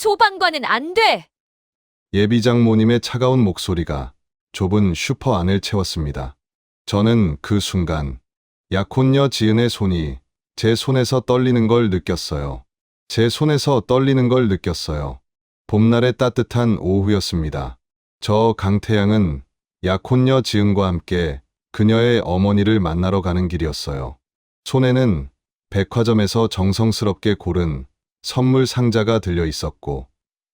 소방관은 안 돼! 예비장모님의 차가운 목소리가 좁은 슈퍼 안을 채웠습니다. 저는 그 순간 약혼녀 지은의 손이 제 손에서 떨리는 걸 느꼈어요. 제 손에서 떨리는 걸 느꼈어요. 봄날의 따뜻한 오후였습니다. 저 강태양은 약혼녀 지은과 함께 그녀의 어머니를 만나러 가는 길이었어요. 손에는 백화점에서 정성스럽게 고른 선물 상자가 들려 있었고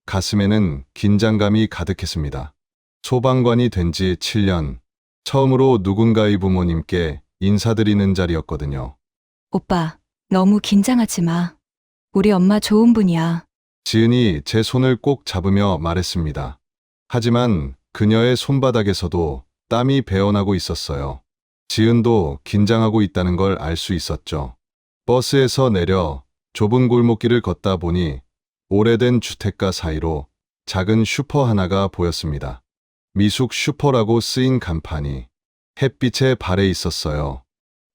가슴에는 긴장감이 가득했습니다. 소방관이 된 지 7년, 처음으로 누군가의 부모님께 인사드리는 자리였거든요. 오빠, 너무 긴장하지 마. 우리 엄마 좋은 분이야. 지은이 제 손을 꼭 잡으며 말했습니다. 하지만 그녀의 손바닥에서도 땀이 배어나고 있었어요. 지은도 긴장하고 있다는 걸 알 수 있었죠. 버스에서 내려 좁은 골목길을 걷다 보니 오래된 주택가 사이로 작은 슈퍼 하나가 보였습니다. 미숙 슈퍼라고 쓰인 간판이 햇빛에 발해 있었어요.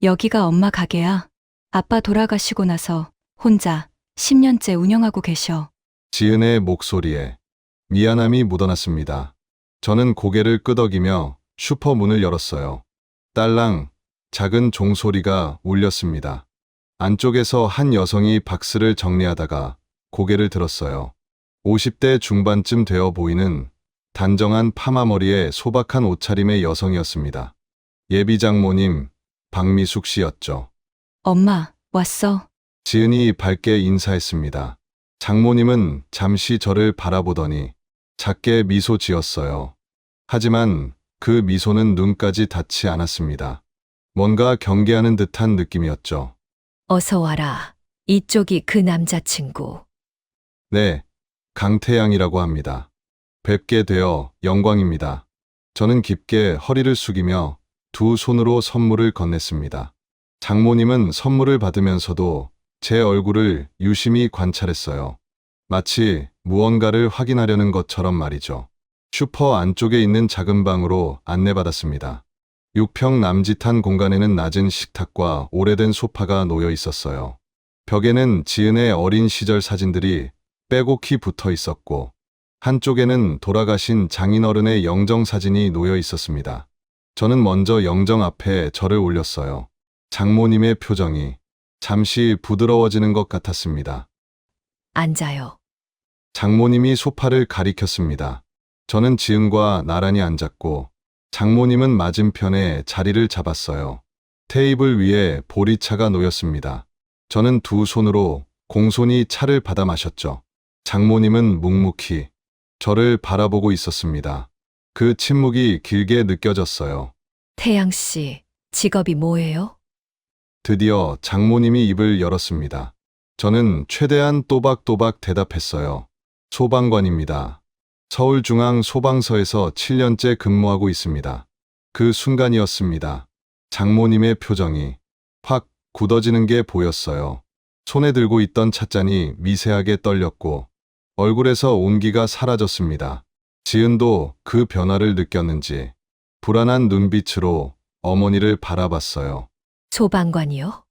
여기가 엄마 가게야. 아빠 돌아가시고 나서 혼자 10년째 운영하고 계셔. 지은의 목소리에 미안함이 묻어났습니다. 저는 고개를 끄덕이며 슈퍼 문을 열었어요. 딸랑 작은 종소리가 울렸습니다. 안쪽에서 한 여성이 박스를 정리하다가 고개를 들었어요. 50대 중반쯤 되어 보이는 단정한 파마머리에 소박한 옷차림의 여성이었습니다. 예비장모님 박미숙 씨였죠. 엄마, 왔어. 지은이 밝게 인사했습니다. 장모님은 잠시 저를 바라보더니 작게 미소 지었어요. 하지만 그 미소는 눈까지 닿지 않았습니다. 뭔가 경계하는 듯한 느낌이었죠. 어서 와라. 이쪽이 그 남자친구. 네, 강태양이라고 합니다. 뵙게 되어 영광입니다. 저는 깊게 허리를 숙이며 두 손으로 선물을 건넸습니다. 장모님은 선물을 받으면서도 제 얼굴을 유심히 관찰했어요. 마치 무언가를 확인하려는 것처럼 말이죠. 슈퍼 안쪽에 있는 작은 방으로 안내받았습니다. 6평 남짓한 공간에는 낮은 식탁과 오래된 소파가 놓여 있었어요. 벽에는 지은의 어린 시절 사진들이 빼곡히 붙어 있었고 한쪽에는 돌아가신 장인어른의 영정사진이 놓여 있었습니다. 저는 먼저 영정 앞에 절을 올렸어요. 장모님의 표정이 잠시 부드러워지는 것 같았습니다. 앉아요. 장모님이 소파를 가리켰습니다. 저는 지은과 나란히 앉았고 장모님은 맞은편에 자리를 잡았어요. 테이블 위에 보리차가 놓였습니다. 저는 두 손으로 공손히 차를 받아 마셨죠. 장모님은 묵묵히 저를 바라보고 있었습니다. 그 침묵이 길게 느껴졌어요. 태양 씨, 직업이 뭐예요? 드디어 장모님이 입을 열었습니다. 저는 최대한 또박또박 대답했어요. 소방관입니다. 서울중앙소방서에서 7년째 근무하고 있습니다. 그 순간이었습니다. 장모님의 표정이 확 굳어지는 게 보였어요. 손에 들고 있던 찻잔이 미세하게 떨렸고 얼굴에서 온기가 사라졌습니다. 지은도 그 변화를 느꼈는지 불안한 눈빛으로 어머니를 바라봤어요. 소방관이요?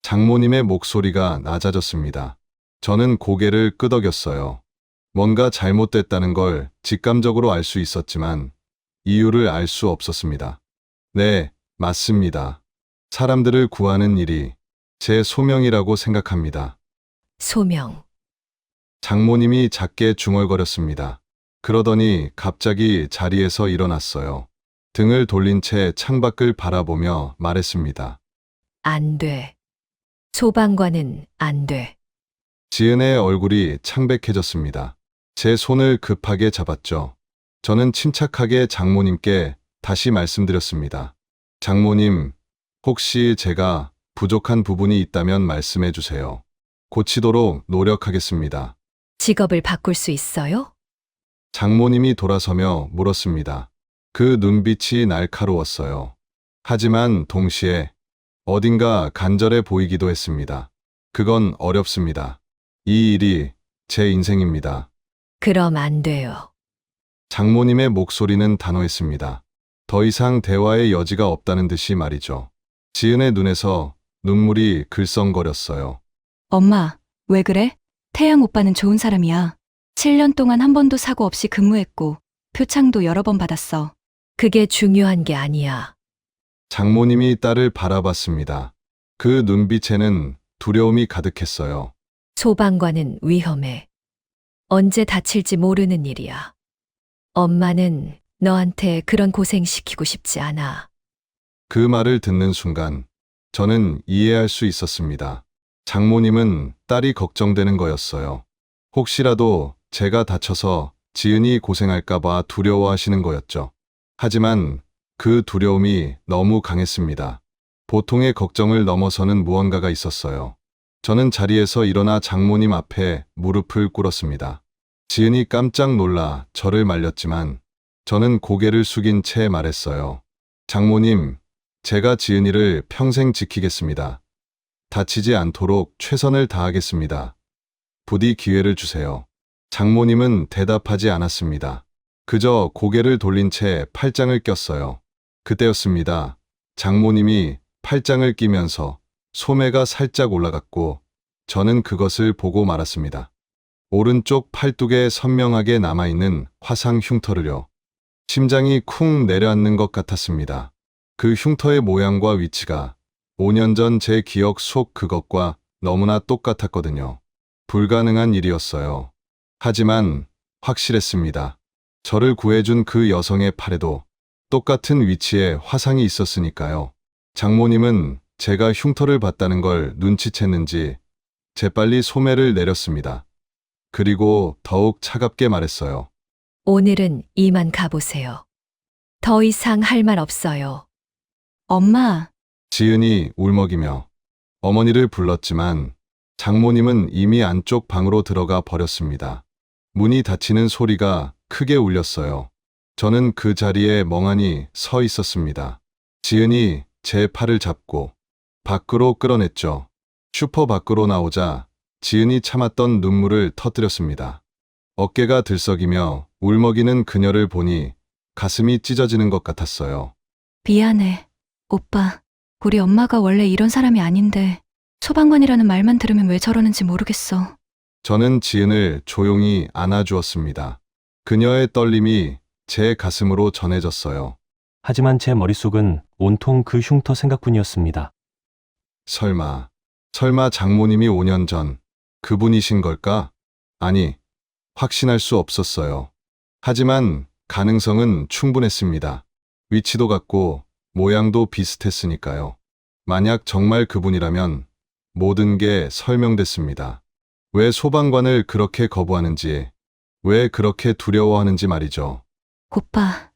장모님의 목소리가 낮아졌습니다. 저는 고개를 끄덕였어요. 뭔가 잘못됐다는 걸 직감적으로 알 수 있었지만 이유를 알 수 없었습니다. 네, 맞습니다. 사람들을 구하는 일이 제 소명이라고 생각합니다. 소명. 장모님이 작게 중얼거렸습니다. 그러더니 갑자기 자리에서 일어났어요. 등을 돌린 채 창밖을 바라보며 말했습니다. 안 돼. 소방관은 안 돼. 지은의 얼굴이 창백해졌습니다. 제 손을 급하게 잡았죠. 저는 침착하게 장모님께 다시 말씀드렸습니다. 장모님, 혹시 제가 부족한 부분이 있다면 말씀해 주세요. 고치도록 노력하겠습니다. 직업을 바꿀 수 있어요? 장모님이 돌아서며 물었습니다. 그 눈빛이 날카로웠어요. 하지만 동시에 어딘가 간절해 보이기도 했습니다. 그건 어렵습니다. 이 일이 제 인생입니다. 그럼 안 돼요. 장모님의 목소리는 단호했습니다. 더 이상 대화의 여지가 없다는 듯이 말이죠. 지은의 눈에서 눈물이 글썽거렸어요. 엄마, 왜 그래? 태양 오빠는 좋은 사람이야. 7년 동안 한 번도 사고 없이 근무했고 표창도 여러 번 받았어. 그게 중요한 게 아니야. 장모님이 딸을 바라봤습니다. 그 눈빛에는 두려움이 가득했어요. 소방관은 위험해. 언제 다칠지 모르는 일이야. 엄마는 너한테 그런 고생 시키고 싶지 않아. 그 말을 듣는 순간 저는 이해할 수 있었습니다. 장모님은 딸이 걱정되는 거였어요. 혹시라도 제가 다쳐서 지은이 고생할까봐 두려워하시는 거였죠. 하지만 그 두려움이 너무 강했습니다. 보통의 걱정을 넘어서는 무언가가 있었어요. 저는 자리에서 일어나 장모님 앞에 무릎을 꿇었습니다. 지은이 깜짝 놀라 저를 말렸지만 저는 고개를 숙인 채 말했어요. 장모님, 제가 지은이를 평생 지키겠습니다. 다치지 않도록 최선을 다하겠습니다. 부디 기회를 주세요. 장모님은 대답하지 않았습니다. 그저 고개를 돌린 채 팔짱을 꼈어요. 그때였습니다. 장모님이 팔짱을 끼면서 소매가 살짝 올라갔고 저는 그것을 보고 말았습니다. 오른쪽 팔뚝에 선명하게 남아있는 화상 흉터를요. 심장이 쿵 내려앉는 것 같았습니다. 그 흉터의 모양과 위치가 5년 전 제 기억 속 그것과 너무나 똑같았거든요. 불가능한 일이었어요. 하지만 확실했습니다. 저를 구해준 그 여성의 팔에도 똑같은 위치에 화상이 있었으니까요. 장모님은 제가 흉터를 봤다는 걸 눈치챘는지 재빨리 소매를 내렸습니다. 그리고 더욱 차갑게 말했어요. 오늘은 이만 가보세요. 더 이상 할 말 없어요. 엄마, 지은이 울먹이며 어머니를 불렀지만 장모님은 이미 안쪽 방으로 들어가 버렸습니다. 문이 닫히는 소리가 크게 울렸어요. 저는 그 자리에 멍하니 서 있었습니다. 지은이 제 팔을 잡고 밖으로 끌어냈죠. 슈퍼 밖으로 나오자 지은이 참았던 눈물을 터뜨렸습니다. 어깨가 들썩이며 울먹이는 그녀를 보니 가슴이 찢어지는 것 같았어요. 미안해. 오빠, 우리 엄마가 원래 이런 사람이 아닌데 소방관이라는 말만 들으면 왜 저러는지 모르겠어. 저는 지은을 조용히 안아주었습니다. 그녀의 떨림이 제 가슴으로 전해졌어요. 하지만 제 머릿속은 온통 그 흉터 생각뿐이었습니다. 설마 장모님이 5년 전 그분이신 걸까? 아니, 확신할 수 없었어요. 하지만 가능성은 충분했습니다. 위치도 같고 모양도 비슷했으니까요. 만약 정말 그분이라면 모든 게 설명됐습니다. 왜 소방관을 그렇게 거부하는지, 왜 그렇게 두려워하는지 말이죠. 오빠,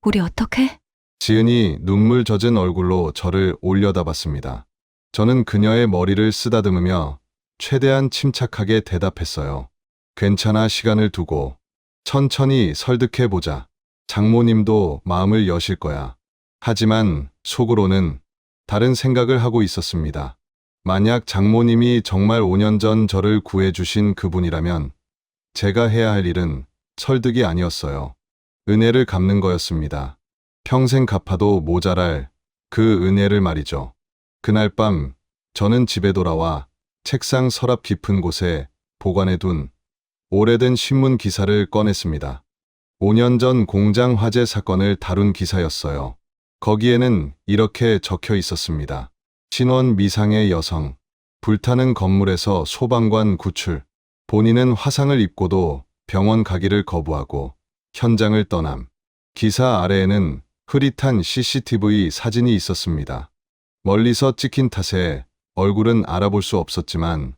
우리 어떡해? 지은이 눈물 젖은 얼굴로 저를 올려다봤습니다. 저는 그녀의 머리를 쓰다듬으며 최대한 침착하게 대답했어요. 괜찮아, 시간을 두고 천천히 설득해보자. 장모님도 마음을 여실 거야. 하지만 속으로는 다른 생각을 하고 있었습니다. 만약 장모님이 정말 5년 전 저를 구해주신 그분이라면 제가 해야 할 일은 설득이 아니었어요. 은혜를 갚는 거였습니다. 평생 갚아도 모자랄 그 은혜를 말이죠. 그날 밤 저는 집에 돌아와 책상 서랍 깊은 곳에 보관해둔 오래된 신문 기사를 꺼냈습니다. 5년 전 공장 화재 사건을 다룬 기사였어요. 거기에는 이렇게 적혀 있었습니다. 신원 미상의 여성, 불타는 건물에서 소방관 구출, 본인은 화상을 입고도 병원 가기를 거부하고 현장을 떠남. 기사 아래에는 흐릿한 CCTV 사진이 있었습니다. 멀리서 찍힌 탓에 얼굴은 알아볼 수 없었지만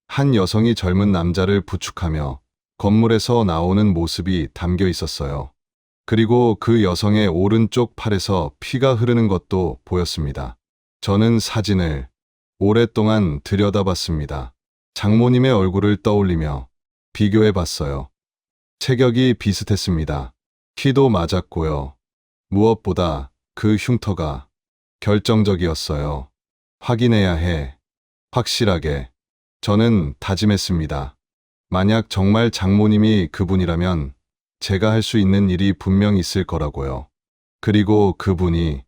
한 여성이 젊은 남자를 부축하며 건물에서 나오는 모습이 담겨 있었어요. 그리고 그 여성의 오른쪽 팔에서 피가 흐르는 것도 보였습니다. 저는 사진을 오랫동안 들여다봤습니다. 장모님의 얼굴을 떠올리며 비교해 봤어요. 체격이 비슷했습니다. 키도 맞았고요. 무엇보다 그 흉터가 결정적이었어요. 확인해야 해. 확실하게. 저는 다짐했습니다. 만약 정말 장모님이 그분이라면 제가 할 수 있는 일이 분명 있을 거라고요. 그리고 그분이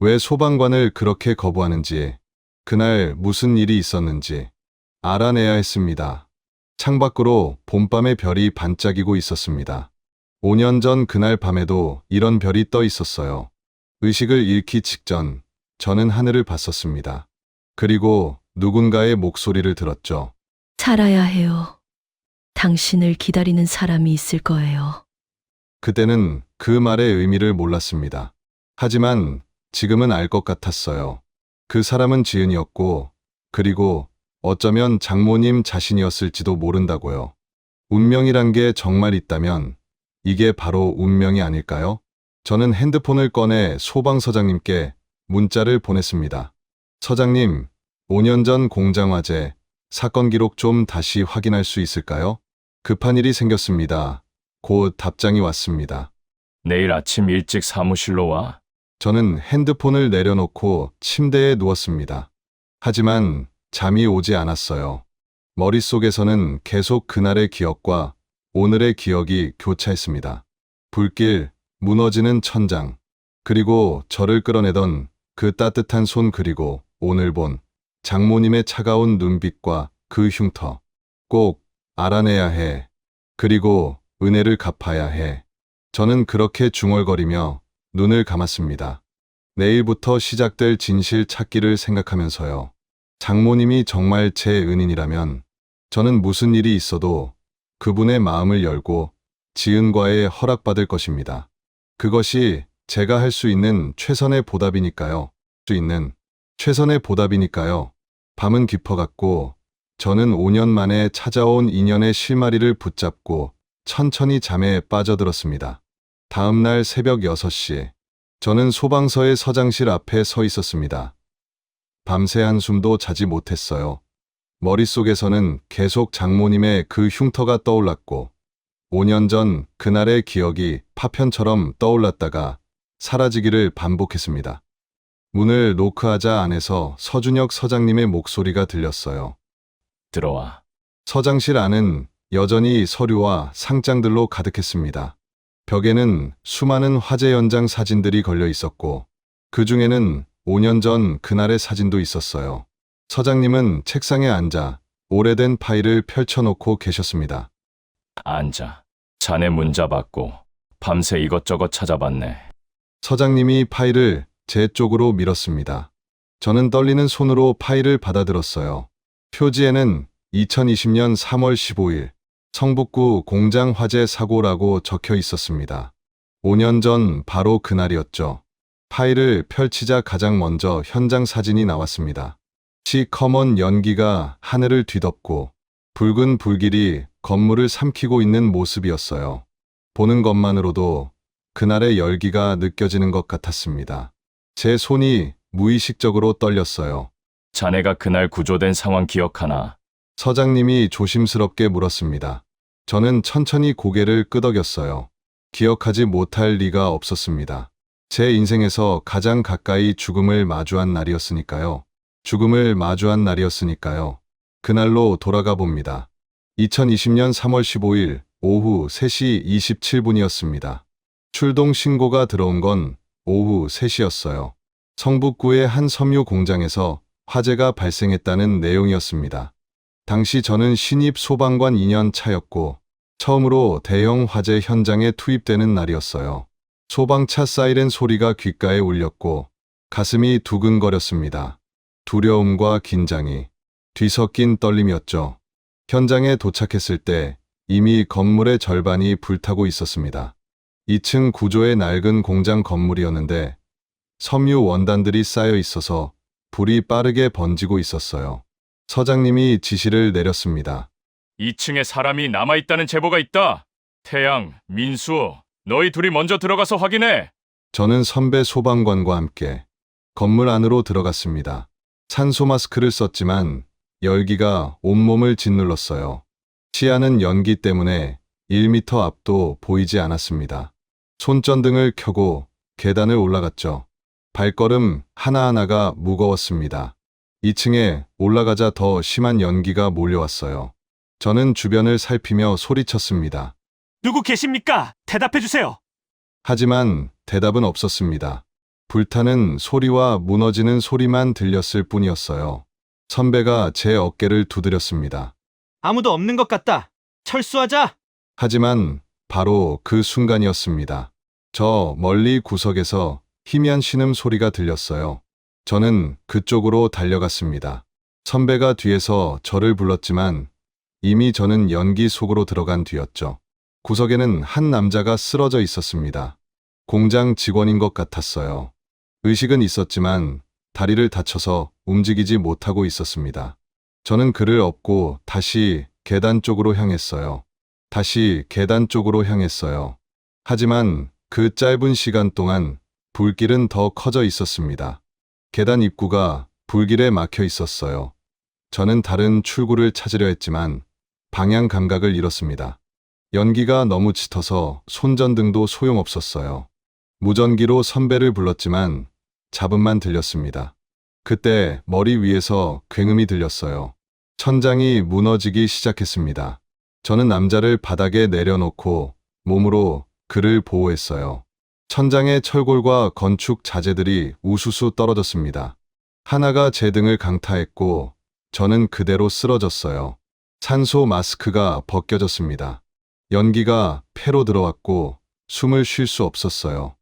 왜 소방관을 그렇게 거부하는지, 그날 무슨 일이 있었는지 알아내야 했습니다. 창밖으로 봄밤의 별이 반짝이고 있었습니다. 5년 전 그날 밤에도 이런 별이 떠 있었어요. 의식을 잃기 직전 저는 하늘을 봤었습니다. 그리고 누군가의 목소리를 들었죠. 살아야 해요. 당신을 기다리는 사람이 있을 거예요. 그때는 그 말의 의미를 몰랐습니다. 하지만 지금은 알 것 같았어요. 그 사람은 지은이었고, 그리고 어쩌면 장모님 자신이었을지도 모른다고요. 운명이란 게 정말 있다면 이게 바로 운명이 아닐까요? 저는 핸드폰을 꺼내 소방서장님께 문자를 보냈습니다. 서장님, 5년 전 공장 화재 사건 기록 좀 다시 확인할 수 있을까요? 급한 일이 생겼습니다. 곧 답장이 왔습니다. 내일 아침 일찍 사무실로 와. 저는 핸드폰을 내려놓고 침대에 누웠습니다. 하지만 잠이 오지 않았어요. 머릿속에서는 계속 그날의 기억과 오늘의 기억이 교차했습니다. 불길, 무너지는 천장, 그리고 저를 끌어내던 그 따뜻한 손, 그리고 오늘 본 장모님의 차가운 눈빛과 그 흉터. 꼭 알아내야 해. 그리고 은혜를 갚아야 해. 저는 그렇게 중얼거리며 눈을 감았습니다. 내일부터 시작될 진실 찾기를 생각하면서요. 장모님이 정말 제 은인이라면 저는 무슨 일이 있어도 그분의 마음을 열고 지은과의 허락받을 것입니다. 그것이 제가 할 수 있는 최선의 보답이니까요. 최선의 보답이니까요. 밤은 깊어갔고 저는 5년 만에 찾아온 인연의 실마리를 붙잡고 천천히 잠에 빠져들었습니다. 다음 날 새벽 6시, 저는 소방서의 서장실 앞에 서 있었습니다. 밤새 한숨도 자지 못했어요. 머릿속에서는 계속 장모님의 그 흉터가 떠올랐고 5년 전 그날의 기억이 파편처럼 떠올랐다가 사라지기를 반복했습니다. 문을 노크하자 안에서 서준혁 서장님의 목소리가 들렸어요. 들어와. 서장실 안은 여전히 서류와 상장들로 가득했습니다. 벽에는 수많은 화재 현장 사진들이 걸려 있었고 그 중에는 5년 전 그날의 사진도 있었어요. 서장님은 책상에 앉아 오래된 파일을 펼쳐놓고 계셨습니다. 앉아. 자네 문자 받고 밤새 이것저것 찾아봤네. 서장님이 파일을 제 쪽으로 밀었습니다. 저는 떨리는 손으로 파일을 받아들었어요. 표지에는 2020년 3월 15일 성북구 공장 화재 사고라고 적혀 있었습니다. 5년 전 바로 그날이었죠. 파일을 펼치자 가장 먼저 현장 사진이 나왔습니다. 시커먼 연기가 하늘을 뒤덮고 붉은 불길이 건물을 삼키고 있는 모습이었어요. 보는 것만으로도 그날의 열기가 느껴지는 것 같았습니다. 제 손이 무의식적으로 떨렸어요. 자네가 그날 구조된 상황 기억하나? 서장님이 조심스럽게 물었습니다. 저는 천천히 고개를 끄덕였어요. 기억하지 못할 리가 없었습니다. 제 인생에서 가장 가까이 죽음을 마주한 날이었으니까요. 그날로 돌아가 봅니다. 2020년 3월 15일 오후 3시 27분이었습니다. 출동 신고가 들어온 건 오후 3시였어요. 성북구의 한 섬유 공장에서 화재가 발생했다는 내용이었습니다. 당시 저는 신입 소방관 2년 차였고 처음으로 대형 화재 현장에 투입되는 날이었어요. 소방차 사이렌 소리가 귓가에 울렸고 가슴이 두근거렸습니다. 두려움과 긴장이 뒤섞인 떨림이었죠. 현장에 도착했을 때 이미 건물의 절반이 불타고 있었습니다. 2층 구조의 낡은 공장 건물이었는데 섬유 원단들이 쌓여 있어서 불이 빠르게 번지고 있었어요. 서장님이 지시를 내렸습니다. 2층에 사람이 남아있다는 제보가 있다. 태양, 민수, 너희 둘이 먼저 들어가서 확인해. 저는 선배 소방관과 함께 건물 안으로 들어갔습니다. 산소 마스크를 썼지만 열기가 온몸을 짓눌렀어요. 시야는 연기 때문에 1m 앞도 보이지 않았습니다. 손전등을 켜고 계단을 올라갔죠. 발걸음 하나하나가 무거웠습니다. 2층에 올라가자 더 심한 연기가 몰려왔어요. 저는 주변을 살피며 소리쳤습니다. 누구 계십니까? 대답해 주세요. 하지만 대답은 없었습니다. 불타는 소리와 무너지는 소리만 들렸을 뿐이었어요. 선배가 제 어깨를 두드렸습니다. 아무도 없는 것 같다. 철수하자. 하지만 바로 그 순간이었습니다. 저 멀리 구석에서 희미한 신음 소리가 들렸어요. 저는 그쪽으로 달려갔습니다. 선배가 뒤에서 저를 불렀지만 이미 저는 연기 속으로 들어간 뒤였죠. 구석에는 한 남자가 쓰러져 있었습니다. 공장 직원인 것 같았어요. 의식은 있었지만 다리를 다쳐서 움직이지 못하고 있었습니다. 저는 그를 업고 다시 계단 쪽으로 향했어요. 다시 계단 쪽으로 향했어요. 하지만 그 짧은 시간 동안 불길은 더 커져 있었습니다. 계단 입구가 불길에 막혀 있었어요. 저는 다른 출구를 찾으려 했지만 방향 감각을 잃었습니다. 연기가 너무 짙어서 손전등도 소용없었어요. 무전기로 선배를 불렀지만 잡음만 들렸습니다. 그때 머리 위에서 굉음이 들렸어요. 천장이 무너지기 시작했습니다. 저는 남자를 바닥에 내려놓고 몸으로 그를 보호했어요. 천장의 철골과 건축 자재들이 우수수 떨어졌습니다. 하나가 제 등을 강타했고 저는 그대로 쓰러졌어요. 산소 마스크가 벗겨졌습니다. 연기가 폐로 들어왔고 숨을 쉴 수 없었어요.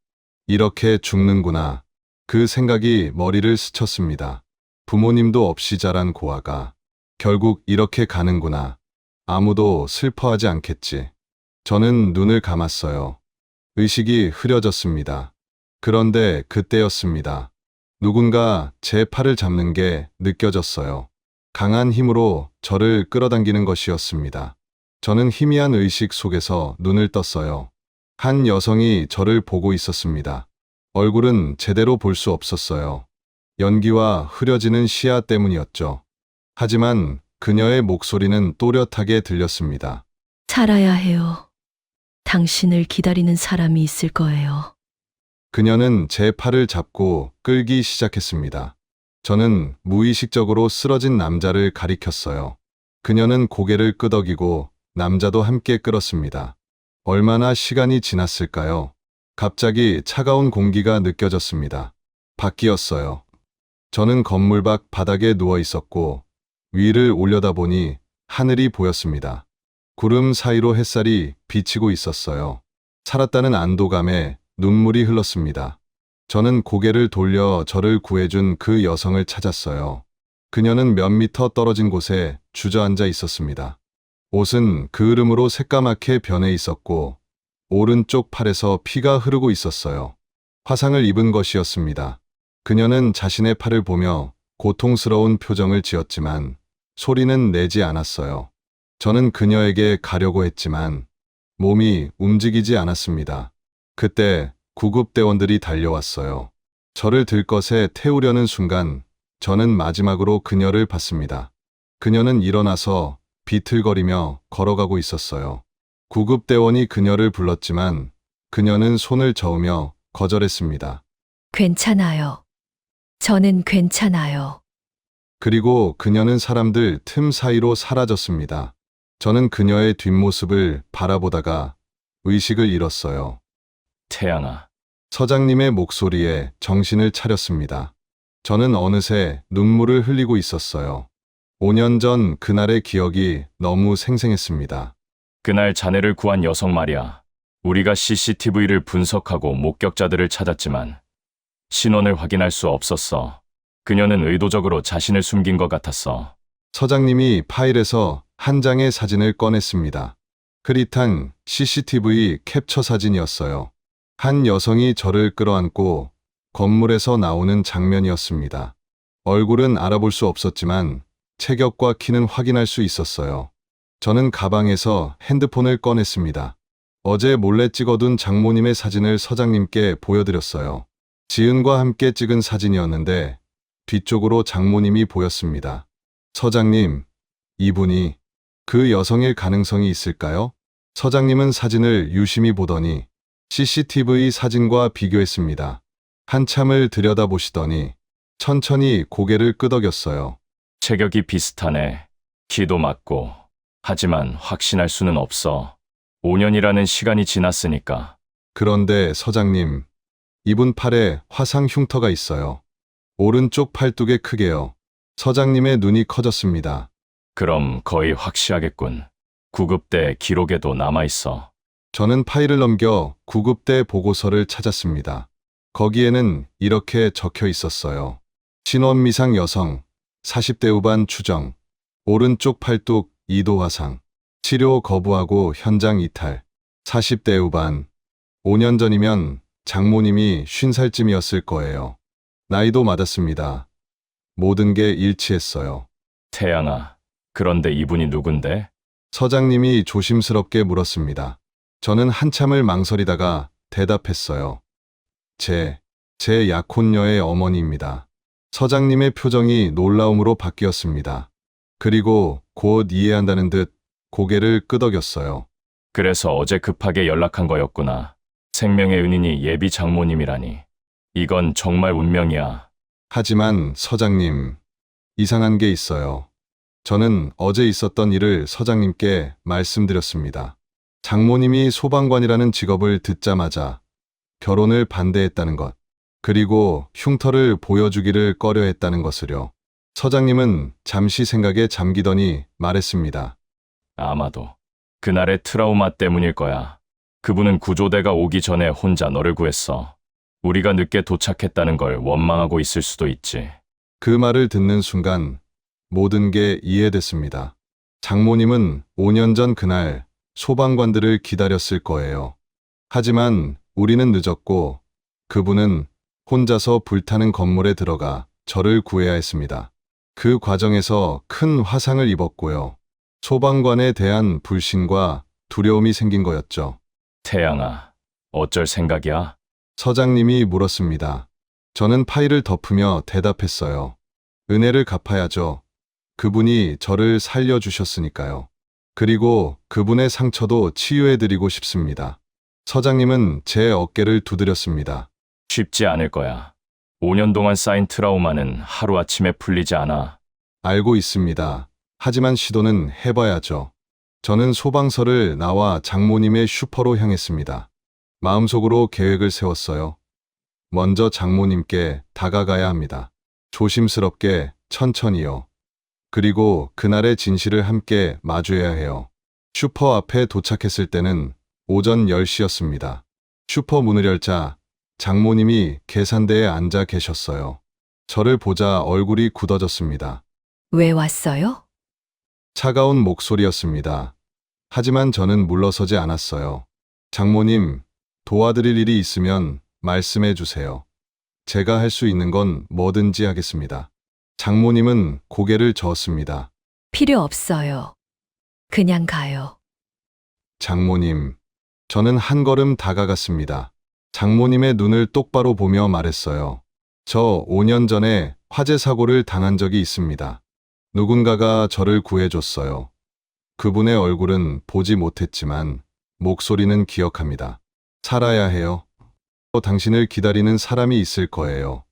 이렇게 죽는구나. 그 생각이 머리를 스쳤습니다. 부모님도 없이 자란 고아가 결국 이렇게 가는구나. 아무도 슬퍼하지 않겠지. 저는 눈을 감았어요. 의식이 흐려졌습니다. 그런데 그때였습니다. 누군가 제 팔을 잡는 게 느껴졌어요. 강한 힘으로 저를 끌어당기는 것이었습니다. 저는 희미한 의식 속에서 눈을 떴어요. 한 여성이 저를 보고 있었습니다. 얼굴은 제대로 볼 수 없었어요. 연기와 흐려지는 시야 때문이었죠. 하지만 그녀의 목소리는 또렷하게 들렸습니다. 살아야 해요. 당신을 기다리는 사람이 있을 거예요. 그녀는 제 팔을 잡고 끌기 시작했습니다. 저는 무의식적으로 쓰러진 남자를 가리켰어요. 그녀는 고개를 끄덕이고 남자도 함께 끌었습니다. 얼마나 시간이 지났을까요? 갑자기 차가운 공기가 느껴졌습니다. 밖이었어요. 저는 건물 밖 바닥에 누워 있었고 위를 올려다보니 하늘이 보였습니다. 구름 사이로 햇살이 비치고 있었어요. 살았다는 안도감에 눈물이 흘렀습니다. 저는 고개를 돌려 저를 구해준 그 여성을 찾았어요. 그녀는 몇 미터 떨어진 곳에 주저앉아 있었습니다. 옷은 그을음으로 새까맣게 변해 있었고 오른쪽 팔에서 피가 흐르고 있었어요. 화상을 입은 것이었습니다. 그녀는 자신의 팔을 보며 고통스러운 표정을 지었지만 소리는 내지 않았어요. 저는 그녀에게 가려고 했지만 몸이 움직이지 않았습니다. 그때 구급대원들이 달려왔어요. 저를 들것에 태우려는 순간 저는 마지막으로 그녀를 봤습니다. 그녀는 일어나서 비틀거리며 걸어가고 있었어요. 구급대원이 그녀를 불렀지만 그녀는 손을 저으며 거절했습니다. 괜찮아요. 저는 괜찮아요. 그리고 그녀는 사람들 틈 사이로 사라졌습니다. 저는 그녀의 뒷모습을 바라보다가 의식을 잃었어요. 태양아, 서장님의 목소리에 정신을 차렸습니다. 저는 어느새 눈물을 흘리고 있었어요. 5년 전 그날의 기억이 너무 생생했습니다. 그날 자네를 구한 여성 말이야. 우리가 CCTV를 분석하고 목격자들을 찾았지만 신원을 확인할 수 없었어. 그녀는 의도적으로 자신을 숨긴 것 같았어. 서장님이 파일에서 한 장의 사진을 꺼냈습니다. 흐릿한 CCTV 캡처 사진이었어요. 한 여성이 저를 끌어안고 건물에서 나오는 장면이었습니다. 얼굴은 알아볼 수 없었지만 체격과 키는 확인할 수 있었어요. 저는 가방에서 핸드폰을 꺼냈습니다. 어제 몰래 찍어둔 장모님의 사진을 서장님께 보여드렸어요. 지은과 함께 찍은 사진이었는데 뒤쪽으로 장모님이 보였습니다. 서장님, 이분이 그 여성일 가능성이 있을까요? 서장님은 사진을 유심히 보더니 CCTV 사진과 비교했습니다. 한참을 들여다보시더니 천천히 고개를 끄덕였어요. 체격이 비슷하네. 키도 맞고. 하지만 확신할 수는 없어. 5년이라는 시간이 지났으니까. 그런데 서장님, 이분 팔에 화상 흉터가 있어요. 오른쪽 팔뚝에 크게요. 서장님의 눈이 커졌습니다. 그럼 거의 확실하겠군. 구급대 기록에도 남아있어. 저는 파일을 넘겨 구급대 보고서를 찾았습니다. 거기에는 이렇게 적혀 있었어요. 신원미상 여성, 40대 후반 추정, 오른쪽 팔뚝 2도 화상, 치료 거부하고 현장 이탈, 40대 후반, 5년 전이면 장모님이 50살쯤이었을 거예요. 나이도 맞았습니다. 모든 게 일치했어요. 태양아, 그런데 이분이 누군데? 서장님이 조심스럽게 물었습니다. 저는 한참을 망설이다가 대답했어요. 제 약혼녀의 어머니입니다. 서장님의 표정이 놀라움으로 바뀌었습니다. 그리고 곧 이해한다는 듯 고개를 끄덕였어요. 그래서 어제 급하게 연락한 거였구나. 생명의 은인이 예비 장모님이라니. 이건 정말 운명이야. 하지만 서장님, 이상한 게 있어요. 저는 어제 있었던 일을 서장님께 말씀드렸습니다. 장모님이 소방관이라는 직업을 듣자마자 결혼을 반대했다는 것, 그리고 흉터를 보여주기를 꺼려했다는 것을요. 서장님은 잠시 생각에 잠기더니 말했습니다. 아마도 그날의 트라우마 때문일 거야. 그분은 구조대가 오기 전에 혼자 너를 구했어. 우리가 늦게 도착했다는 걸 원망하고 있을 수도 있지. 그 말을 듣는 순간 모든 게 이해됐습니다. 장모님은 5년 전 그날 소방관들을 기다렸을 거예요. 하지만 우리는 늦었고 그분은 혼자서 불타는 건물에 들어가 저를 구해야 했습니다. 그 과정에서 큰 화상을 입었고요. 소방관에 대한 불신과 두려움이 생긴 거였죠. 태양아, 어쩔 생각이야? 서장님이 물었습니다. 저는 파일을 덮으며 대답했어요. 은혜를 갚아야죠. 그분이 저를 살려주셨으니까요. 그리고 그분의 상처도 치유해드리고 싶습니다. 서장님은 제 어깨를 두드렸습니다. 쉽지 않을 거야. 5년 동안 쌓인 트라우마는 하루아침에 풀리지 않아. 알고 있습니다. 하지만 시도는 해봐야죠. 저는 소방서를 나와 장모님의 슈퍼로 향했습니다. 마음속으로 계획을 세웠어요. 먼저 장모님께 다가가야 합니다. 조심스럽게, 천천히요. 그리고 그날의 진실을 함께 마주해야 해요. 슈퍼 앞에 도착했을 때는 오전 10시였습니다. 슈퍼 문을 열자 장모님이 계산대에 앉아 계셨어요. 저를 보자 얼굴이 굳어졌습니다. 왜 왔어요? 차가운 목소리였습니다. 하지만 저는 물러서지 않았어요. 장모님, 도와드릴 일이 있으면 말씀해 주세요. 제가 할 수 있는 건 뭐든지 하겠습니다. 장모님은 고개를 저었습니다. 필요 없어요. 그냥 가요. 장모님, 저는 한 걸음 다가갔습니다. 장모님의 눈을 똑바로 보며 말했어요. 저 5년 전에 화재 사고를 당한 적이 있습니다. 누군가가 저를 구해줬어요. 그분의 얼굴은 보지 못했지만 목소리는 기억합니다. 살아야 해요. 당신을 기다리는 사람이 있을 거예요.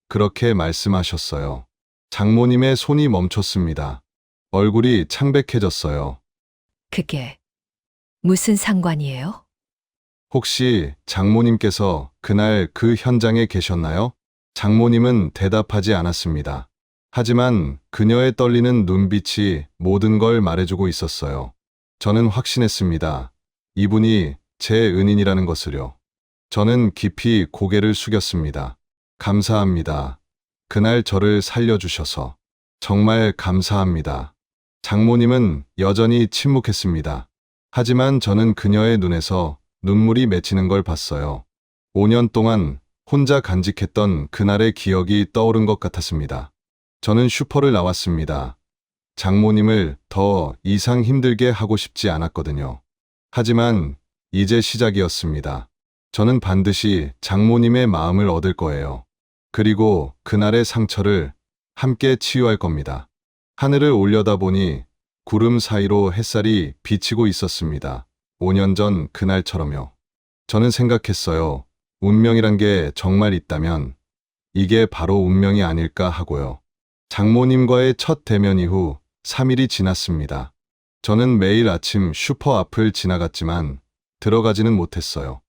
그렇게 말씀하셨어요. 장모님의 손이 멈췄습니다. 얼굴이 창백해졌어요. 그게 무슨 상관이에요? 혹시 장모님께서 그날 그 현장에 계셨나요? 장모님은 대답하지 않았습니다. 하지만 그녀의 떨리는 눈빛이 모든 걸 말해주고 있었어요. 저는 확신했습니다. 이분이 제 은인이라는 것을요. 저는 깊이 고개를 숙였습니다. 감사합니다. 그날 저를 살려주셔서 정말 감사합니다. 장모님은 여전히 침묵했습니다. 하지만 저는 그녀의 눈에서 눈물이 맺히는 걸 봤어요. 5년 동안 혼자 간직했던 그날의 기억이 떠오른 것 같았습니다. 저는 슈퍼를 나왔습니다. 장모님을 더 이상 힘들게 하고 싶지 않았거든요. 하지만 이제 시작이었습니다. 저는 반드시 장모님의 마음을 얻을 거예요. 그리고 그날의 상처를 함께 치유할 겁니다. 하늘을 올려다보니 구름 사이로 햇살이 비치고 있었습니다. 5년 전 그날처럼요. 저는 생각했어요. 운명이란 게 정말 있다면 이게 바로 운명이 아닐까 하고요. 장모님과의 첫 대면 이후 3일이 지났습니다. 저는 매일 아침 슈퍼 앞을 지나갔지만 들어가지는 못했어요.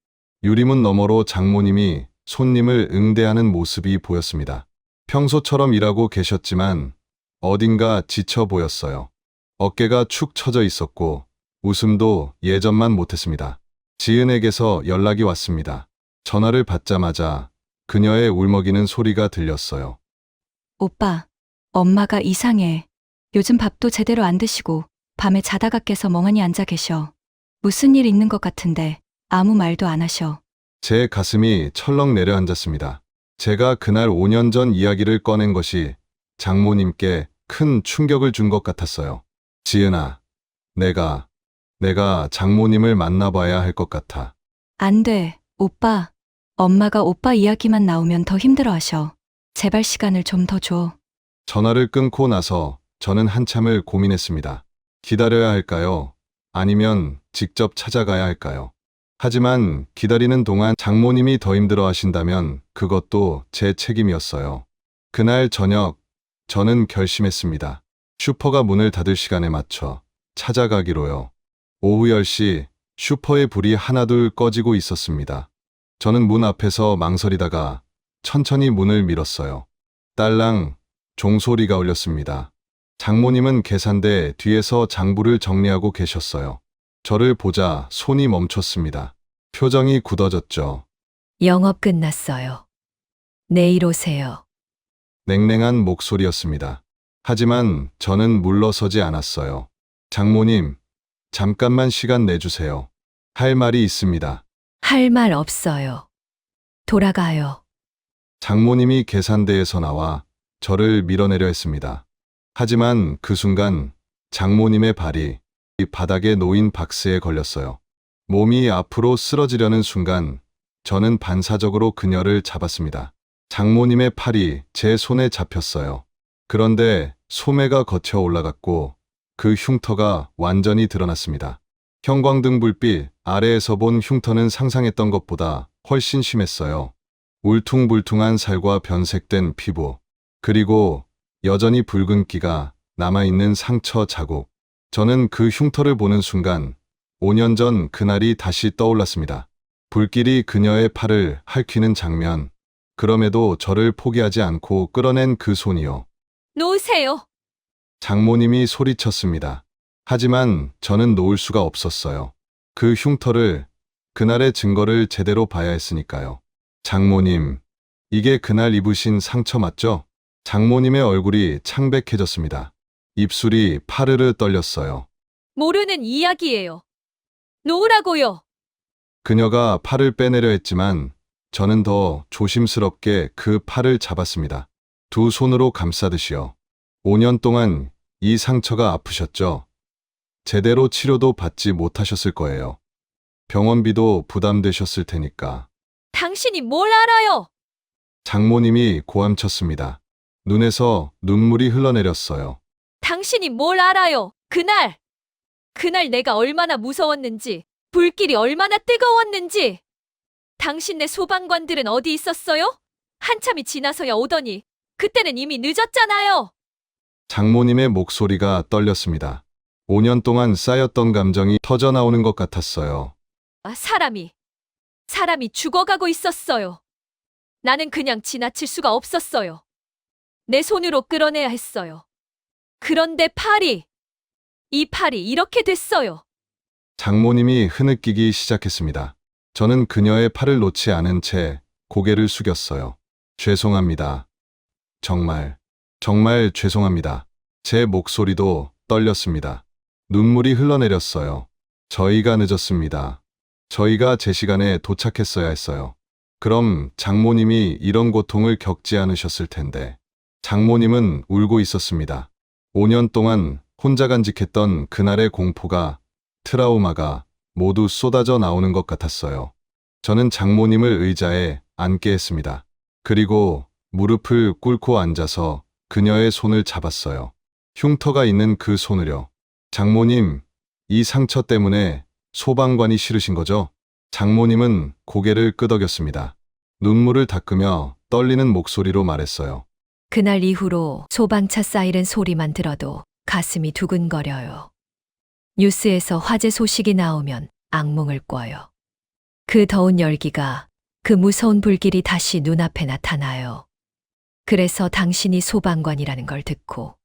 유리문 너머로 장모님이 손님을 응대하는 모습이 보였습니다. 평소처럼 일하고 계셨지만 어딘가 지쳐 보였어요. 어깨가 축 처져 있었고 웃음도 예전만 못했습니다. 지은에게서 연락이 왔습니다. 전화를 받자마자 그녀의 울먹이는 소리가 들렸어요. 오빠, 엄마가 이상해. 요즘 밥도 제대로 안 드시고 밤에 자다가 깨서 멍하니 앉아 계셔. 무슨 일 있는 것 같은데 아무 말도 안 하셔. 제 가슴이 철렁 내려앉았습니다. 제가 그날 5년 전 이야기를 꺼낸 것이 장모님께 큰 충격을 준 것 같았어요. 지은아, 내가 장모님을 만나봐야 할 것 같아. 안 돼, 오빠. 엄마가 오빠 이야기만 나오면 더 힘들어 하셔. 제발 시간을 좀 더 줘. 전화를 끊고 나서 저는 한참을 고민했습니다. 기다려야 할까요? 아니면 직접 찾아가야 할까요? 하지만 기다리는 동안 장모님이 더 힘들어 하신다면 그것도 제 책임이었어요. 그날 저녁, 저는 결심했습니다. 슈퍼가 문을 닫을 시간에 맞춰 찾아가기로요. 오후 10시 슈퍼의 불이 하나둘 꺼지고 있었습니다. 저는 문 앞에서 망설이다가 천천히 문을 밀었어요. 딸랑 종소리가 울렸습니다. 장모님은 계산대 뒤에서 장부를 정리하고 계셨어요. 저를 보자 손이 멈췄습니다. 표정이 굳어졌죠. 영업 끝났어요. 내일 오세요. 냉랭한 목소리였습니다. 하지만 저는 물러서지 않았어요. 장모님, 잠깐만 시간 내주세요. 할 말이 있습니다. 할 말 없어요. 돌아가요. 장모님이 계산대에서 나와 저를 밀어내려 했습니다. 하지만 그 순간 장모님의 발이 이 바닥에 놓인 박스에 걸렸어요. 몸이 앞으로 쓰러지려는 순간 저는 반사적으로 그녀를 잡았습니다. 장모님의 팔이 제 손에 잡혔어요. 그런데 소매가 거쳐 올라갔고 그 흉터가 완전히 드러났습니다. 형광등 불빛 아래에서 본 흉터는 상상했던 것보다 훨씬 심했어요. 울퉁불퉁한 살과 변색된 피부, 그리고 여전히 붉은기가 남아있는 상처 자국. 저는 그 흉터를 보는 순간 5년 전 그날이 다시 떠올랐습니다. 불길이 그녀의 팔을 핥히는 장면, 그럼에도 저를 포기하지 않고 끌어낸 그 손이요. 놓으세요. 장모님이 소리쳤습니다. 하지만 저는 놓을 수가 없었어요. 그 흉터를, 그날의 증거를 제대로 봐야 했으니까요. 장모님, 이게 그날 입으신 상처 맞죠? 장모님의 얼굴이 창백해졌습니다. 입술이 파르르 떨렸어요. 모르는 이야기예요. 놓으라고요. 그녀가 팔을 빼내려 했지만 저는 더 조심스럽게 그 팔을 잡았습니다. 두 손으로 감싸듯이요. 5년 동안 이 상처가 아프셨죠? 제대로 치료도 받지 못하셨을 거예요. 병원비도 부담되셨을 테니까. 당신이 뭘 알아요? 장모님이 고함쳤습니다. 눈에서 눈물이 흘러내렸어요. 당신이 뭘 알아요? 그날 내가 얼마나 무서웠는지, 불길이 얼마나 뜨거웠는지. 당신네 소방관들은 어디 있었어요? 한참이 지나서야 오더니 그때는 이미 늦었잖아요. 장모님의 목소리가 떨렸습니다. 5년 동안 쌓였던 감정이 터져나오는 것 같았어요. 아, 사람이 죽어가고 있었어요. 나는 그냥 지나칠 수가 없었어요. 내 손으로 끌어내야 했어요. 그런데 이 팔이 이렇게 됐어요. 장모님이 흐느끼기 시작했습니다. 저는 그녀의 팔을 놓지 않은 채 고개를 숙였어요. 죄송합니다. 정말 죄송합니다. 제 목소리도 떨렸습니다. 눈물이 흘러내렸어요. 저희가 늦었습니다. 저희가 제 시간에 도착했어야 했어요. 그럼 장모님이 이런 고통을 겪지 않으셨을 텐데. 장모님은 울고 있었습니다. 5년 동안 혼자 간직했던 그날의 공포가, 트라우마가 모두 쏟아져 나오는 것 같았어요. 저는 장모님을 의자에 앉게 했습니다. 그리고 무릎을 꿇고 앉아서 그녀의 손을 잡았어요. 흉터가 있는 그 손을요. 장모님, 이 상처 때문에 소방관이 싫으신 거죠? 장모님은 고개를 끄덕였습니다. 눈물을 닦으며 떨리는 목소리로 말했어요. 그날 이후로 소방차 사이렌 소리만 들어도 가슴이 두근거려요. 뉴스에서 화재 소식이 나오면 악몽을 꿔요. 그 더운 열기가, 그 무서운 불길이 다시 눈앞에 나타나요. 그래서 당신이 소방관이라는 걸 듣고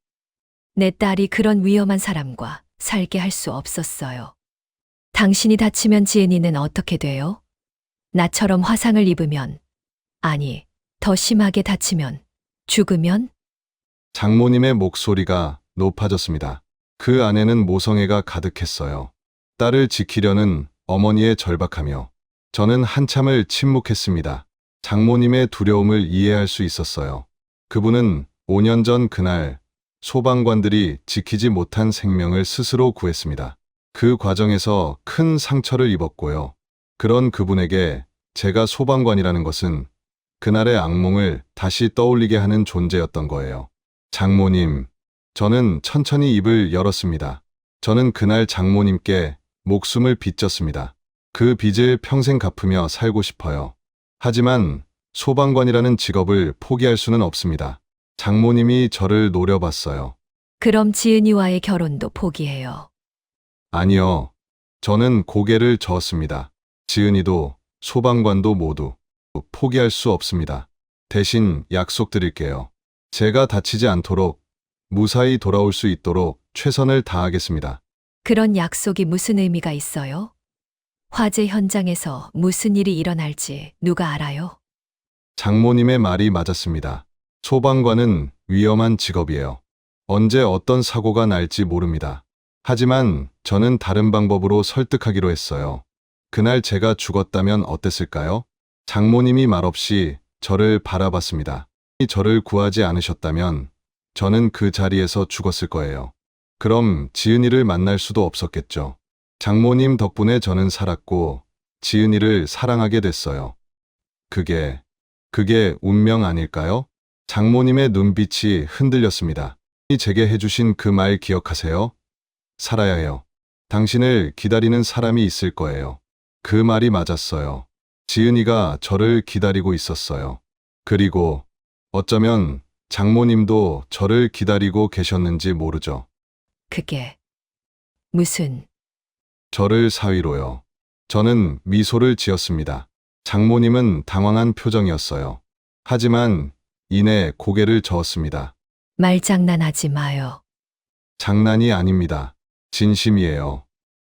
내 딸이 그런 위험한 사람과 살게 할 수 없었어요. 당신이 다치면 지은이는 어떻게 돼요? 나처럼 화상을 입으면, 아니, 더 심하게 다치면, 죽으면? 장모님의 목소리가 높아졌습니다. 그 안에는 모성애가 가득했어요. 딸을 지키려는 어머니의 절박하며 저는 한참을 침묵했습니다. 장모님의 두려움을 이해할 수 있었어요. 그분은 5년 전 그날 소방관들이 지키지 못한 생명을 스스로 구했습니다. 그 과정에서 큰 상처를 입었고요. 그런 그분에게 제가 소방관이라는 것은 그날의 악몽을 다시 떠올리게 하는 존재였던 거예요. 장모님, 저는 천천히 입을 열었습니다. 저는 그날 장모님께 목숨을 빚졌습니다. 그 빚을 평생 갚으며 살고 싶어요. 하지만 소방관이라는 직업을 포기할 수는 없습니다. 장모님이 저를 노려봤어요. 그럼 지은이와의 결혼도 포기해요. 아니요. 저는 고개를 저었습니다. 지은이도 소방관도 모두 포기할 수 없습니다. 대신 약속드릴게요. 제가 다치지 않도록 무사히 돌아올 수 있도록 최선을 다하겠습니다. 그런 약속이 무슨 의미가 있어요? 화재 현장에서 무슨 일이 일어날지 누가 알아요? 장모님의 말이 맞았습니다. 소방관은 위험한 직업이에요. 언제 어떤 사고가 날지 모릅니다. 하지만 저는 다른 방법으로 설득하기로 했어요. 그날 제가 죽었다면 어땠을까요? 장모님이 말없이 저를 바라봤습니다. 저를 구하지 않으셨다면 저는 그 자리에서 죽었을 거예요. 그럼 지은이를 만날 수도 없었겠죠. 장모님 덕분에 저는 살았고 지은이를 사랑하게 됐어요. 그게 운명 아닐까요? 장모님의 눈빛이 흔들렸습니다. 제게 해주신 그 말 기억하세요? 살아야 해요. 당신을 기다리는 사람이 있을 거예요. 그 말이 맞았어요. 지은이가 저를 기다리고 있었어요. 그리고 어쩌면 장모님도 저를 기다리고 계셨는지 모르죠. 그게 무슨 저를 사위로요. 저는 미소를 지었습니다. 장모님은 당황한 표정이었어요. 하지만 이내 고개를 저었습니다. 말장난하지 마요. 장난이 아닙니다. 진심이에요.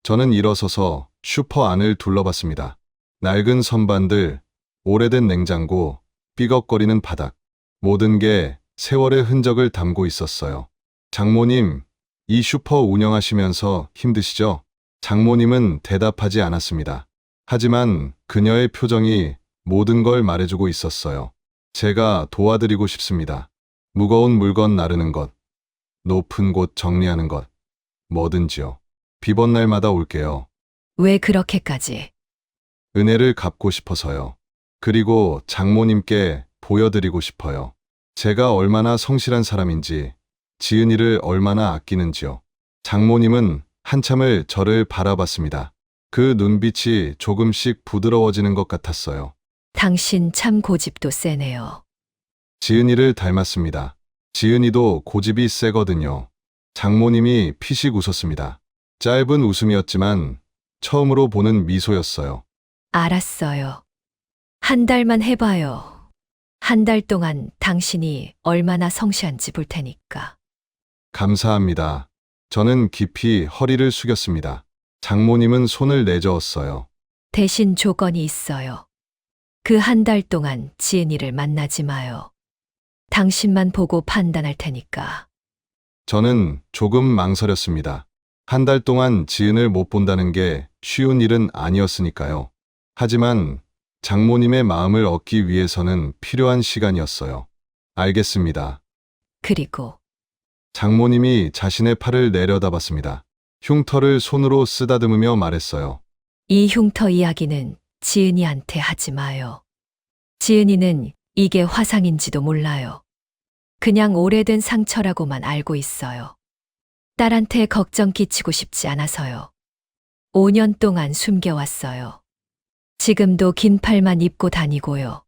저는 일어서서 슈퍼 안을 둘러봤습니다. 낡은 선반들, 오래된 냉장고, 삐걱거리는 바닥. 모든 게 세월의 흔적을 담고 있었어요. 장모님, 이 슈퍼 운영하시면서 힘드시죠? 장모님은 대답하지 않았습니다. 하지만 그녀의 표정이 모든 걸 말해주고 있었어요. 제가 도와드리고 싶습니다. 무거운 물건 나르는 것, 높은 곳 정리하는 것, 뭐든지요. 비번 날마다 올게요. 왜 그렇게까지? 은혜를 갚고 싶어서요. 그리고 장모님께 보여드리고 싶어요. 제가 얼마나 성실한 사람인지, 지은이를 얼마나 아끼는지요. 장모님은 한참을 저를 바라봤습니다. 그 눈빛이 조금씩 부드러워지는 것 같았어요. 당신 참 고집도 세네요. 지은이를 닮았습니다. 지은이도 고집이 세거든요. 장모님이 피식 웃었습니다. 짧은 웃음이었지만 처음으로 보는 미소였어요. 알았어요. 한 달만 해봐요. 한 달 동안 당신이 얼마나 성실한지 볼 테니까. 감사합니다. 저는 깊이 허리를 숙였습니다. 장모님은 손을 내저었어요. 대신 조건이 있어요. 그 한 달 동안 지은이를 만나지 마요. 당신만 보고 판단할 테니까. 저는 조금 망설였습니다. 한 달 동안 지은을 못 본다는 게 쉬운 일은 아니었으니까요. 하지만 장모님의 마음을 얻기 위해서는 필요한 시간이었어요. 알겠습니다. 그리고 장모님이 자신의 팔을 내려다봤습니다. 흉터를 손으로 쓰다듬으며 말했어요. 이 흉터 이야기는 지은이한테 하지 마요. 지은이는 이게 화상인지도 몰라요. 그냥 오래된 상처라고만 알고 있어요. 딸한테 걱정 끼치고 싶지 않아서요. 5년 동안 숨겨왔어요. 지금도 긴 팔만 입고 다니고요.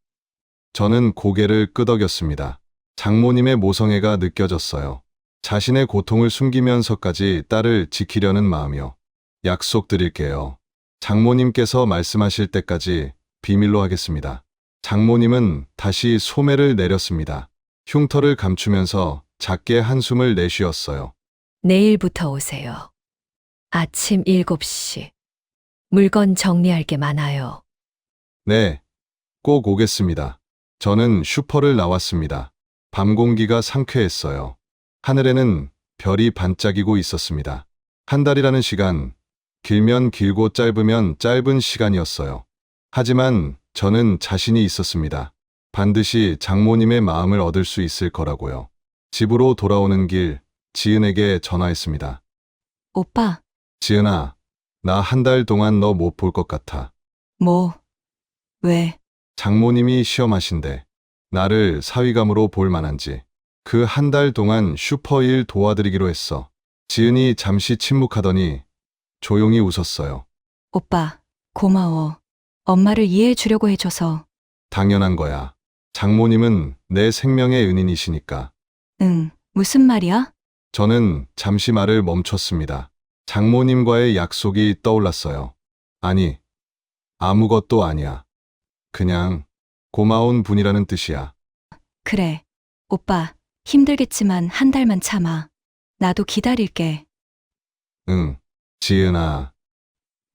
저는 고개를 끄덕였습니다. 장모님의 모성애가 느껴졌어요. 자신의 고통을 숨기면서까지 딸을 지키려는 마음이요. 약속드릴게요. 장모님께서 말씀하실 때까지 비밀로 하겠습니다. 장모님은 다시 소매를 내렸습니다. 흉터를 감추면서 작게 한숨을 내쉬었어요. 내일부터 오세요. 아침 7시. 물건 정리할 게 많아요. 네, 꼭 오겠습니다. 저는 슈퍼를 나왔습니다. 밤 공기가 상쾌했어요. 하늘에는 별이 반짝이고 있었습니다. 한 달이라는 시간, 길면 길고 짧으면 짧은 시간이었어요. 하지만 저는 자신이 있었습니다. 반드시 장모님의 마음을 얻을 수 있을 거라고요. 집으로 돌아오는 길, 지은에게 전화했습니다. 오빠, 지은아, 나 한 달 동안 너 못 볼 것 같아. 뭐, 왜? 장모님이 시험하신대. 나를 사위감으로 볼 만한지. 그 한 달 동안 슈퍼 일 도와드리기로 했어. 지은이 잠시 침묵하더니 조용히 웃었어요. 오빠, 고마워. 엄마를 이해해 주려고 해줘서. 당연한 거야. 장모님은 내 생명의 은인이시니까. 응, 무슨 말이야? 저는 잠시 말을 멈췄습니다. 장모님과의 약속이 떠올랐어요. 아니, 아무것도 아니야. 그냥 고마운 분이라는 뜻이야. 그래. 오빠, 힘들겠지만 한 달만 참아. 나도 기다릴게. 응, 지은아,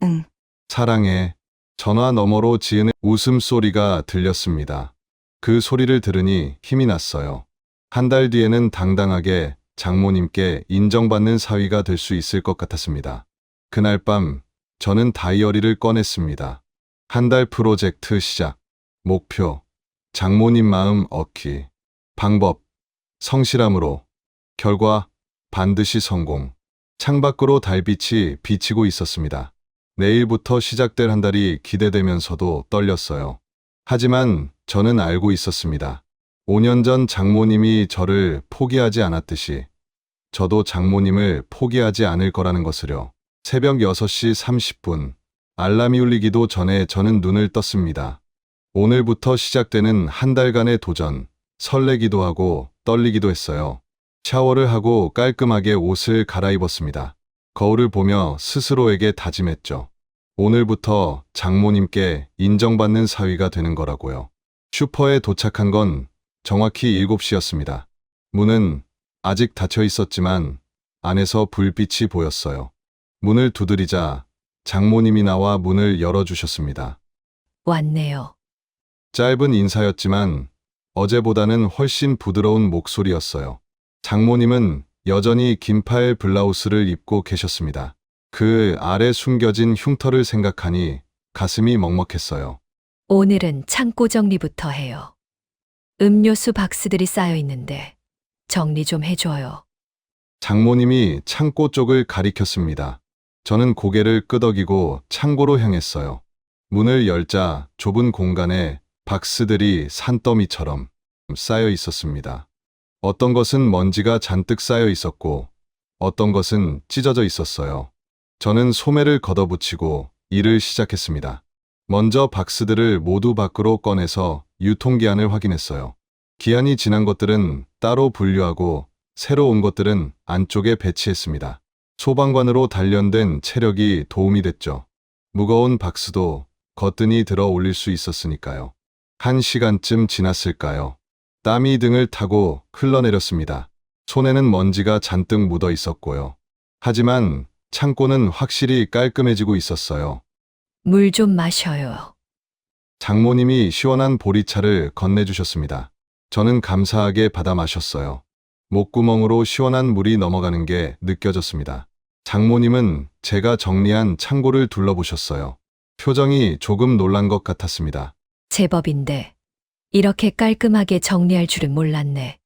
응. 사랑해. 전화 너머로 지은의 웃음소리가 들렸습니다. 그 소리를 들으니 힘이 났어요. 한 달 뒤에는 당당하게 장모님께 인정받는 사위가 될 수 있을 것 같았습니다. 그날 밤 저는 다이어리를 꺼냈습니다. 한 달 프로젝트 시작. 목표, 장모님 마음 얻기. 방법, 성실함으로. 결과, 반드시 성공. 창밖으로 달빛이 비치고 있었습니다. 내일부터 시작될 한 달이 기대되면서도 떨렸어요. 하지만 저는 알고 있었습니다. 5년 전 장모님이 저를 포기하지 않았듯이 저도 장모님을 포기하지 않을 거라는 것을요. 새벽 6시 30분, 알람이 울리기도 전에 저는 눈을 떴습니다. 오늘부터 시작되는 한 달간의 도전, 설레기도 하고 떨리기도 했어요. 샤워를 하고 깔끔하게 옷을 갈아입었습니다. 거울을 보며 스스로에게 다짐했죠. 오늘부터 장모님께 인정받는 사위가 되는 거라고요. 슈퍼에 도착한 건 정확히 7시였습니다. 문은 아직 닫혀 있었지만 안에서 불빛이 보였어요. 문을 두드리자 장모님이 나와 문을 열어주셨습니다. 왔네요. 짧은 인사였지만 어제보다는 훨씬 부드러운 목소리였어요. 장모님은 여전히 긴팔 블라우스를 입고 계셨습니다. 그 아래 숨겨진 흉터를 생각하니 가슴이 먹먹했어요. 오늘은 창고 정리부터 해요. 음료수 박스들이 쌓여 있는데 정리 좀 해줘요. 장모님이 창고 쪽을 가리켰습니다. 저는 고개를 끄덕이고 창고로 향했어요. 문을 열자 좁은 공간에 박스들이 산더미처럼 쌓여 있었습니다. 어떤 것은 먼지가 잔뜩 쌓여 있었고 어떤 것은 찢어져 있었어요. 저는 소매를 걷어붙이고 일을 시작했습니다. 먼저 박스들을 모두 밖으로 꺼내서 유통기한을 확인했어요. 기한이 지난 것들은 따로 분류하고 새로 온 것들은 안쪽에 배치했습니다. 소방관으로 단련된 체력이 도움이 됐죠. 무거운 박스도 거뜬히 들어 올릴 수 있었으니까요. 1시간쯤 지났을까요? 땀이 등을 타고 흘러내렸습니다. 손에는 먼지가 잔뜩 묻어 있었고요. 하지만 창고는 확실히 깔끔해지고 있었어요. 물 좀 마셔요. 장모님이 시원한 보리차를 건네주셨습니다. 저는 감사하게 받아 마셨어요. 목구멍으로 시원한 물이 넘어가는 게 느껴졌습니다. 장모님은 제가 정리한 창고를 둘러보셨어요. 표정이 조금 놀란 것 같았습니다. 제법인데 이렇게 깔끔하게 정리할 줄은 몰랐네.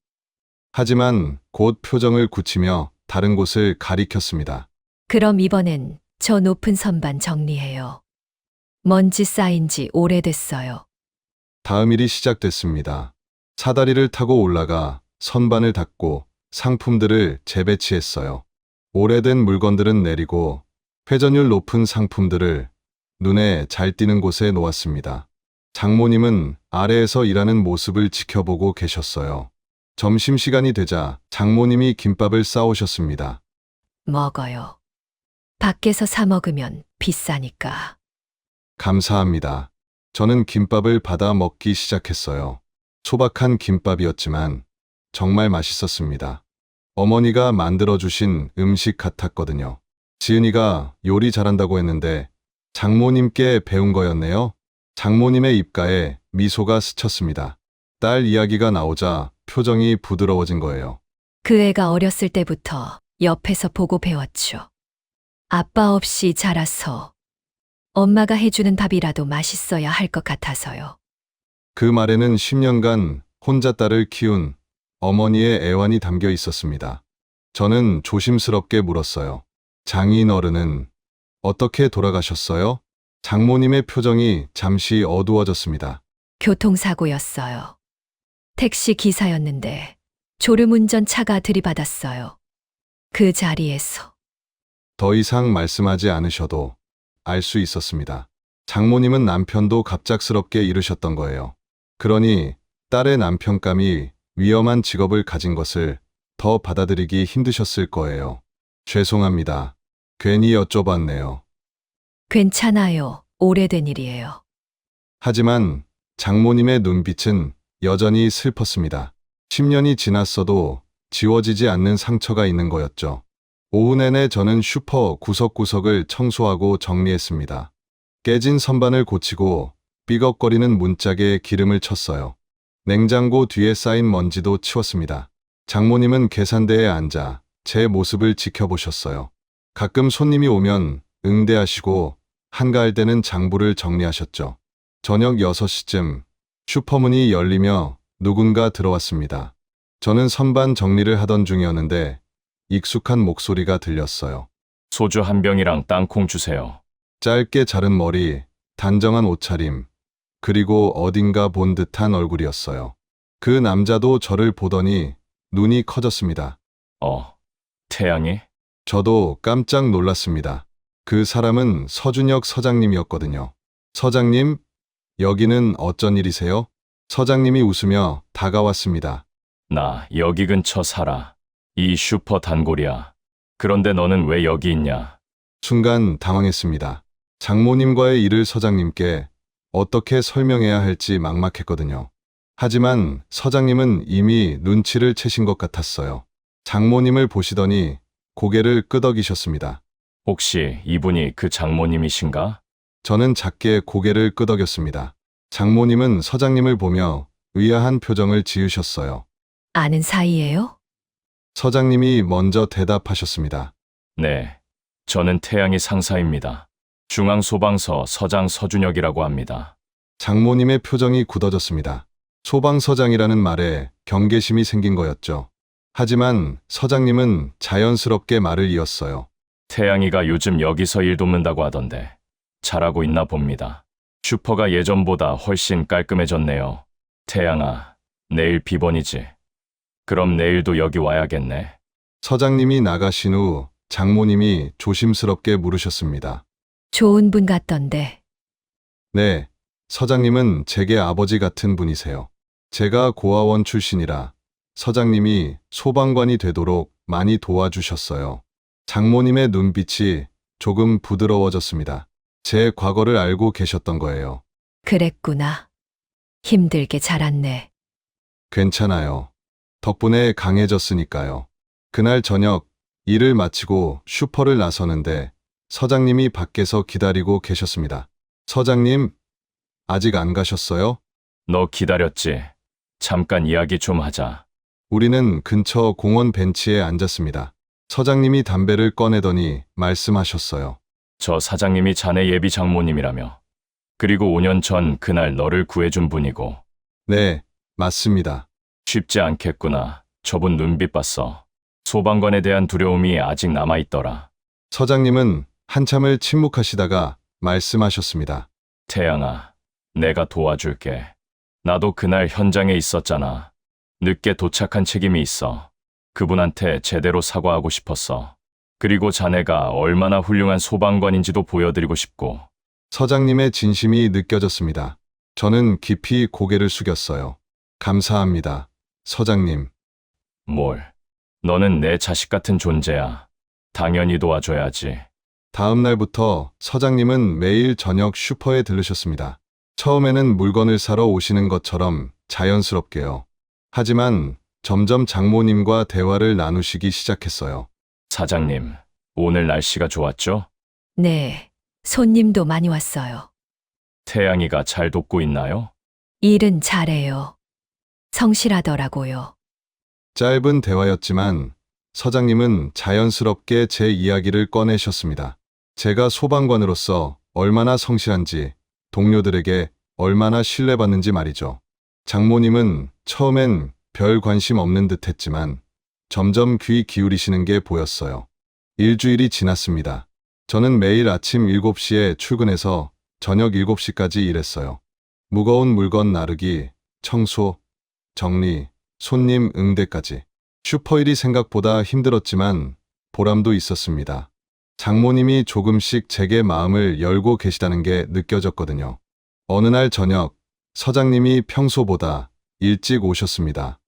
하지만 곧 표정을 굳히며 다른 곳을 가리켰습니다. 그럼 이번엔 저 높은 선반 정리해요. 먼지 쌓인 지 오래됐어요. 다음 일이 시작됐습니다. 사다리를 타고 올라가 선반을 닫고 상품들을 재배치했어요. 오래된 물건들은 내리고 회전율 높은 상품들을 눈에 잘 띄는 곳에 놓았습니다. 장모님은 아래에서 일하는 모습을 지켜보고 계셨어요. 점심시간이 되자 장모님이 김밥을 싸오셨습니다. 먹어요. 밖에서 사 먹으면 비싸니까. 감사합니다. 저는 김밥을 받아 먹기 시작했어요. 소박한 김밥이었지만 정말 맛있었습니다. 어머니가 만들어주신 음식 같았거든요. 지은이가 요리 잘한다고 했는데 장모님께 배운 거였네요. 장모님의 입가에 미소가 스쳤습니다. 딸 이야기가 나오자 표정이 부드러워진 거예요. 그 애가 어렸을 때부터 옆에서 보고 배웠죠. 아빠 없이 자라서 엄마가 해주는 밥이라도 맛있어야 할 것 같아서요. 그 말에는 10년간 혼자 딸을 키운 어머니의 애환이 담겨 있었습니다. 저는 조심스럽게 물었어요. 장인 어른은 어떻게 돌아가셨어요? 장모님의 표정이 잠시 어두워졌습니다. 교통사고였어요. 택시 기사였는데 졸음운전 차가 들이받았어요. 그 자리에서 더 이상 말씀하지 않으셔도 알 수 있었습니다. 장모님은 남편도 갑작스럽게 잃으셨던 거예요. 그러니 딸의 남편감이 위험한 직업을 가진 것을 더 받아들이기 힘드셨을 거예요. 죄송합니다. 괜히 여쭤봤네요. 괜찮아요. 오래된 일이에요. 하지만 장모님의 눈빛은 여전히 슬펐습니다. 10년이 지났어도 지워지지 않는 상처가 있는 거였죠. 오후 내내 저는 슈퍼 구석구석을 청소하고 정리했습니다. 깨진 선반을 고치고 삐걱거리는 문짝에 기름을 쳤어요. 냉장고 뒤에 쌓인 먼지도 치웠습니다. 장모님은 계산대에 앉아 제 모습을 지켜보셨어요. 가끔 손님이 오면 응대하시고 한가할 때는 장부를 정리하셨죠. 저녁 6시쯤 슈퍼문이 열리며 누군가 들어왔습니다. 저는 선반 정리를 하던 중이었는데 익숙한 목소리가 들렸어요. 소주 한 병이랑 땅콩 주세요. 짧게 자른 머리, 단정한 옷차림, 그리고 어딘가 본 듯한 얼굴이었어요. 그 남자도 저를 보더니 눈이 커졌습니다. 태양이? 저도 깜짝 놀랐습니다. 그 사람은 서준혁 서장님이었거든요. 서장님, 여기는 어쩐 일이세요? 서장님이 웃으며 다가왔습니다. 나 여기 근처 살아. 이 슈퍼 단골이야. 그런데 너는 왜 여기 있냐? 순간 당황했습니다. 장모님과의 일을 서장님께 어떻게 설명해야 할지 막막했거든요. 하지만 서장님은 이미 눈치를 채신 것 같았어요. 장모님을 보시더니 고개를 끄덕이셨습니다. 혹시 이분이 그 장모님이신가? 저는 작게 고개를 끄덕였습니다. 장모님은 서장님을 보며 의아한 표정을 지으셨어요. 아는 사이예요? 서장님이 먼저 대답하셨습니다. 네. 저는 태양이 상사입니다. 중앙소방서 서장 서준혁이라고 합니다. 장모님의 표정이 굳어졌습니다. 소방서장이라는 말에 경계심이 생긴 거였죠. 하지만 서장님은 자연스럽게 말을 이었어요. 태양이가 요즘 여기서 일 돕는다고 하던데 잘하고 있나 봅니다. 슈퍼가 예전보다 훨씬 깔끔해졌네요. 태양아, 내일 비번이지. 그럼 내일도 여기 와야겠네. 서장님이 나가신 후 장모님이 조심스럽게 물으셨습니다. 좋은 분 같던데. 네, 서장님은 제게 아버지 같은 분이세요. 제가 고아원 출신이라 서장님이 소방관이 되도록 많이 도와주셨어요. 장모님의 눈빛이 조금 부드러워졌습니다. 제 과거를 알고 계셨던 거예요. 그랬구나. 힘들게 자랐네. 괜찮아요. 덕분에 강해졌으니까요. 그날 저녁 일을 마치고 슈퍼를 나서는데 서장님이 밖에서 기다리고 계셨습니다. 서장님, 아직 안 가셨어요? 너 기다렸지? 잠깐 이야기 좀 하자. 우리는 근처 공원 벤치에 앉았습니다. 서장님이 담배를 꺼내더니 말씀하셨어요. 저 사장님이 자네 예비 장모님이라며. 그리고 5년 전 그날 너를 구해준 분이고. 네, 맞습니다. 쉽지 않겠구나. 저분 눈빛 봤어. 소방관에 대한 두려움이 아직 남아있더라. 서장님은 한참을 침묵하시다가 말씀하셨습니다. 태양아, 내가 도와줄게. 나도 그날 현장에 있었잖아. 늦게 도착한 책임이 있어. 그분한테 제대로 사과하고 싶었어. 그리고 자네가 얼마나 훌륭한 소방관인지도 보여드리고 싶고. 서장님의 진심이 느껴졌습니다. 저는 깊이 고개를 숙였어요. 감사합니다, 서장님. 뭘? 너는 내 자식 같은 존재야. 당연히 도와줘야지. 다음 날부터 서장님은 매일 저녁 슈퍼에 들르셨습니다. 처음에는 물건을 사러 오시는 것처럼 자연스럽게요. 하지만 점점 장모님과 대화를 나누시기 시작했어요. 사장님, 오늘 날씨가 좋았죠? 네, 손님도 많이 왔어요. 태양이가 잘 돕고 있나요? 일은 잘해요. 성실하더라고요. 짧은 대화였지만 서장님은 자연스럽게 제 이야기를 꺼내셨습니다. 제가 소방관으로서 얼마나 성실한지, 동료들에게 얼마나 신뢰받는지 말이죠. 장모님은 처음엔 별 관심 없는 듯 했지만 점점 귀 기울이시는 게 보였어요. 일주일이 지났습니다. 저는 매일 아침 7시에 출근해서 저녁 7시까지 일했어요. 무거운 물건 나르기, 청소, 정리, 손님 응대까지. 슈퍼일이 생각보다 힘들었지만 보람도 있었습니다. 장모님이 조금씩 제게 마음을 열고 계시다는 게 느껴졌거든요. 어느 날 저녁, 서장님이 평소보다 일찍 오셨습니다.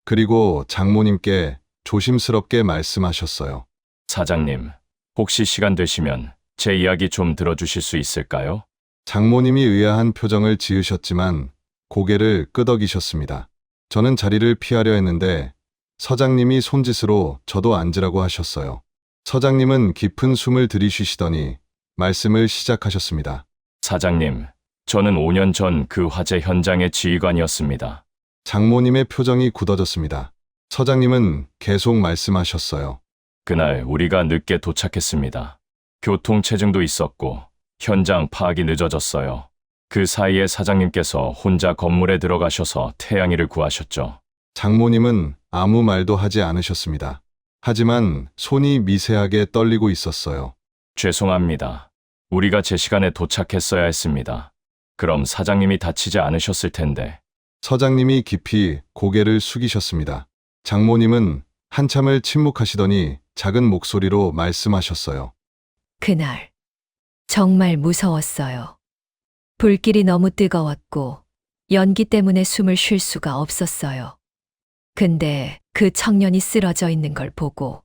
그리고 장모님께 조심스럽게 말씀하셨어요. 사장님, 혹시 시간 되시면 제 이야기 좀 들어주실 수 있을까요? 장모님이 의아한 표정을 지으셨지만 고개를 끄덕이셨습니다. 저는 자리를 피하려 했는데 서장님이 손짓으로 저도 앉으라고 하셨어요. 서장님은 깊은 숨을 들이쉬시더니 말씀을 시작하셨습니다. 사장님, 저는 5년 전 그 화재 현장의 지휘관이었습니다. 장모님의 표정이 굳어졌습니다. 서장님은 계속 말씀하셨어요. 그날 우리가 늦게 도착했습니다. 교통체증도 있었고 현장 파악이 늦어졌어요. 그 사이에 사장님께서 혼자 건물에 들어가셔서 태양이를 구하셨죠. 장모님은 아무 말도 하지 않으셨습니다. 하지만 손이 미세하게 떨리고 있었어요. 죄송합니다. 우리가 제 시간에 도착했어야 했습니다. 그럼 사장님이 다치지 않으셨을 텐데. 서장님이 깊이 고개를 숙이셨습니다. 장모님은 한참을 침묵하시더니 작은 목소리로 말씀하셨어요. 그날 정말 무서웠어요. 불길이 너무 뜨거웠고 연기 때문에 숨을 쉴 수가 없었어요. 근데 그 청년이 쓰러져 있는 걸 보고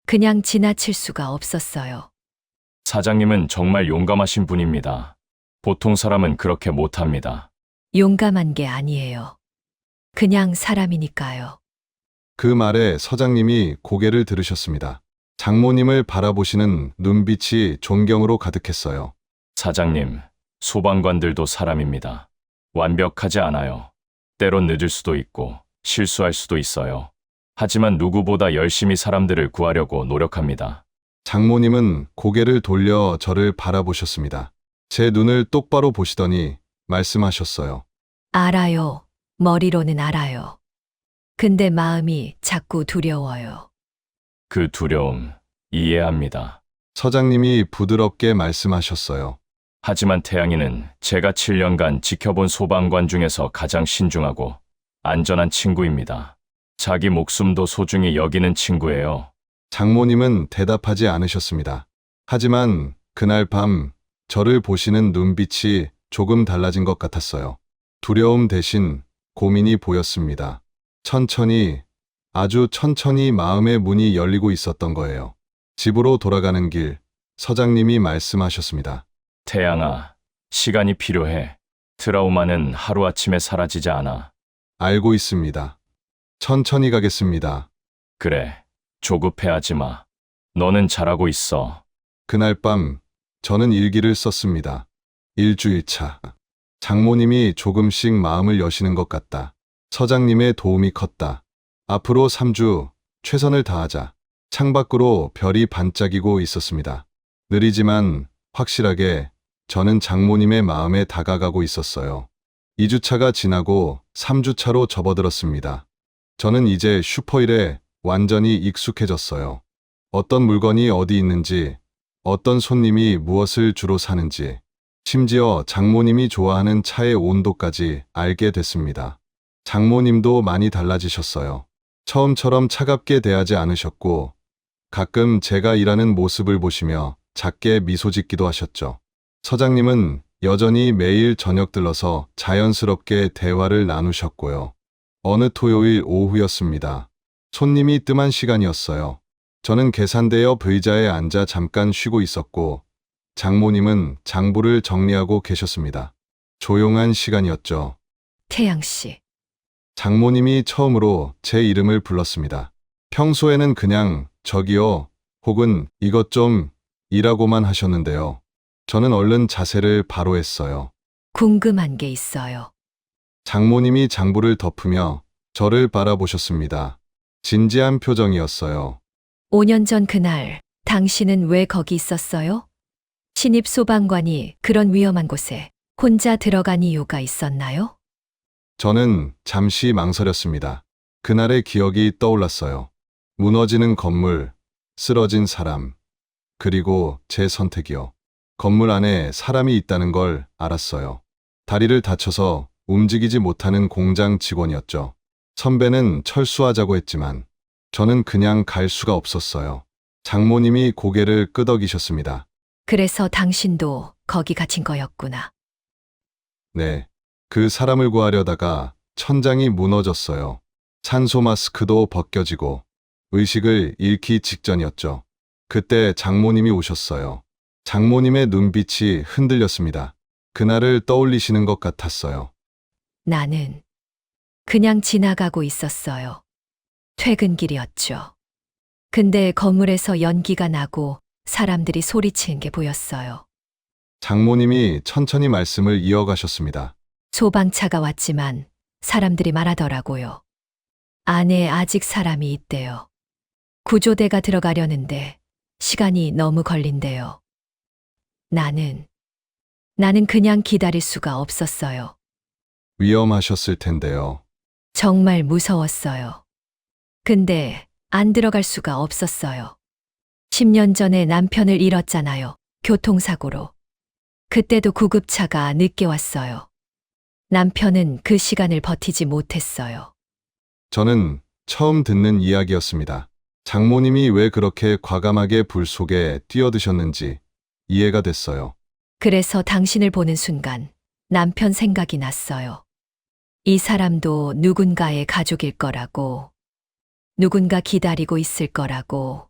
그냥 지나칠 수가 없었어요. 사장님은 정말 용감하신 분입니다. 보통 사람은 그렇게 못합니다. 용감한 게 아니에요. 그냥 사람이니까요. 그 말에 서장님이 고개를 들으셨습니다. 장모님을 바라보시는 눈빛이 존경으로 가득했어요. 사장님, 소방관들도 사람입니다. 완벽하지 않아요. 때론 늦을 수도 있고 실수할 수도 있어요. 하지만 누구보다 열심히 사람들을 구하려고 노력합니다. 장모님은 고개를 돌려 저를 바라보셨습니다. 제 눈을 똑바로 보시더니 말씀하셨어요. 알아요. 머리로는 알아요. 근데 마음이 자꾸 두려워요. 그 두려움 이해합니다. 서장님이 부드럽게 말씀하셨어요. 하지만 태양이는 제가 7년간 지켜본 소방관 중에서 가장 신중하고 안전한 친구입니다. 자기 목숨도 소중히 여기는 친구예요. 장모님은 대답하지 않으셨습니다. 하지만 그날 밤 저를 보시는 눈빛이 조금 달라진 것 같았어요. 두려움 대신 고민이 보였습니다. 천천히, 아주 천천히 마음의 문이 열리고 있었던 거예요. 집으로 돌아가는 길, 서장님이 말씀하셨습니다. 태양아, 시간이 필요해. 트라우마는 하루아침에 사라지지 않아. 알고 있습니다. 천천히 가겠습니다. 그래, 조급해하지 마. 너는 잘하고 있어. 그날 밤 저는 일기를 썼습니다. 일주일차. 장모님이 조금씩 마음을 여시는 것 같다. 서장님의 도움이 컸다. 앞으로 3주 최선을 다하자. 창밖으로 별이 반짝이고 있었습니다. 느리지만 확실하게 저는 장모님의 마음에 다가가고 있었어요. 2주차가 지나고 3주차로 접어들었습니다. 저는 이제 슈퍼일에 완전히 익숙해졌어요. 어떤 물건이 어디 있는지, 어떤 손님이 무엇을 주로 사는지, 심지어 장모님이 좋아하는 차의 온도까지 알게 됐습니다. 장모님도 많이 달라지셨어요. 처음처럼 차갑게 대하지 않으셨고, 가끔 제가 일하는 모습을 보시며 작게 미소 짓기도 하셨죠. 서장님은 여전히 매일 저녁 들러서 자연스럽게 대화를 나누셨고요. 어느 토요일 오후였습니다. 손님이 뜸한 시간이었어요. 저는 계산대 옆 의자에 앉아 잠깐 쉬고 있었고, 장모님은 장부를 정리하고 계셨습니다. 조용한 시간이었죠. 태양 씨, 장모님이 처음으로 제 이름을 불렀습니다. 평소에는 그냥 저기요 혹은 이것 좀 이라고만 하셨는데요. 저는 얼른 자세를 바로 했어요. 궁금한 게 있어요. 장모님이 장부를 덮으며 저를 바라보셨습니다. 진지한 표정이었어요. 5년 전 그날 당신은 왜 거기 있었어요? 신입 소방관이 그런 위험한 곳에 혼자 들어간 이유가 있었나요? 저는 잠시 망설였습니다. 그날의 기억이 떠올랐어요. 무너지는 건물, 쓰러진 사람, 그리고 제 선택이요. 건물 안에 사람이 있다는 걸 알았어요. 다리를 다쳐서 움직이지 못하는 공장 직원이었죠. 선배는 철수하자고 했지만 저는 그냥 갈 수가 없었어요. 장모님이 고개를 끄덕이셨습니다. 그래서 당신도 거기 갇힌 거였구나. 네. 그 사람을 구하려다가 천장이 무너졌어요. 산소 마스크도 벗겨지고 의식을 잃기 직전이었죠. 그때 장모님이 오셨어요. 장모님의 눈빛이 흔들렸습니다. 그날을 떠올리시는 것 같았어요. 나는 그냥 지나가고 있었어요. 퇴근길이었죠. 근데 건물에서 연기가 나고 사람들이 소리치는 게 보였어요. 장모님이 천천히 말씀을 이어가셨습니다. 소방차가 왔지만 사람들이 말하더라고요. 안에 아직 사람이 있대요. 구조대가 들어가려는데 시간이 너무 걸린대요. 나는 그냥 기다릴 수가 없었어요. 위험하셨을 텐데요. 정말 무서웠어요. 근데 안 들어갈 수가 없었어요. 10년 전에 남편을 잃었잖아요. 교통사고로. 그때도 구급차가 늦게 왔어요. 남편은 그 시간을 버티지 못했어요. 저는 처음 듣는 이야기였습니다. 장모님이 왜 그렇게 과감하게 불 속에 뛰어드셨는지 이해가 됐어요. 그래서 당신을 보는 순간 남편 생각이 났어요. 이 사람도 누군가의 가족일 거라고, 누군가 기다리고 있을 거라고.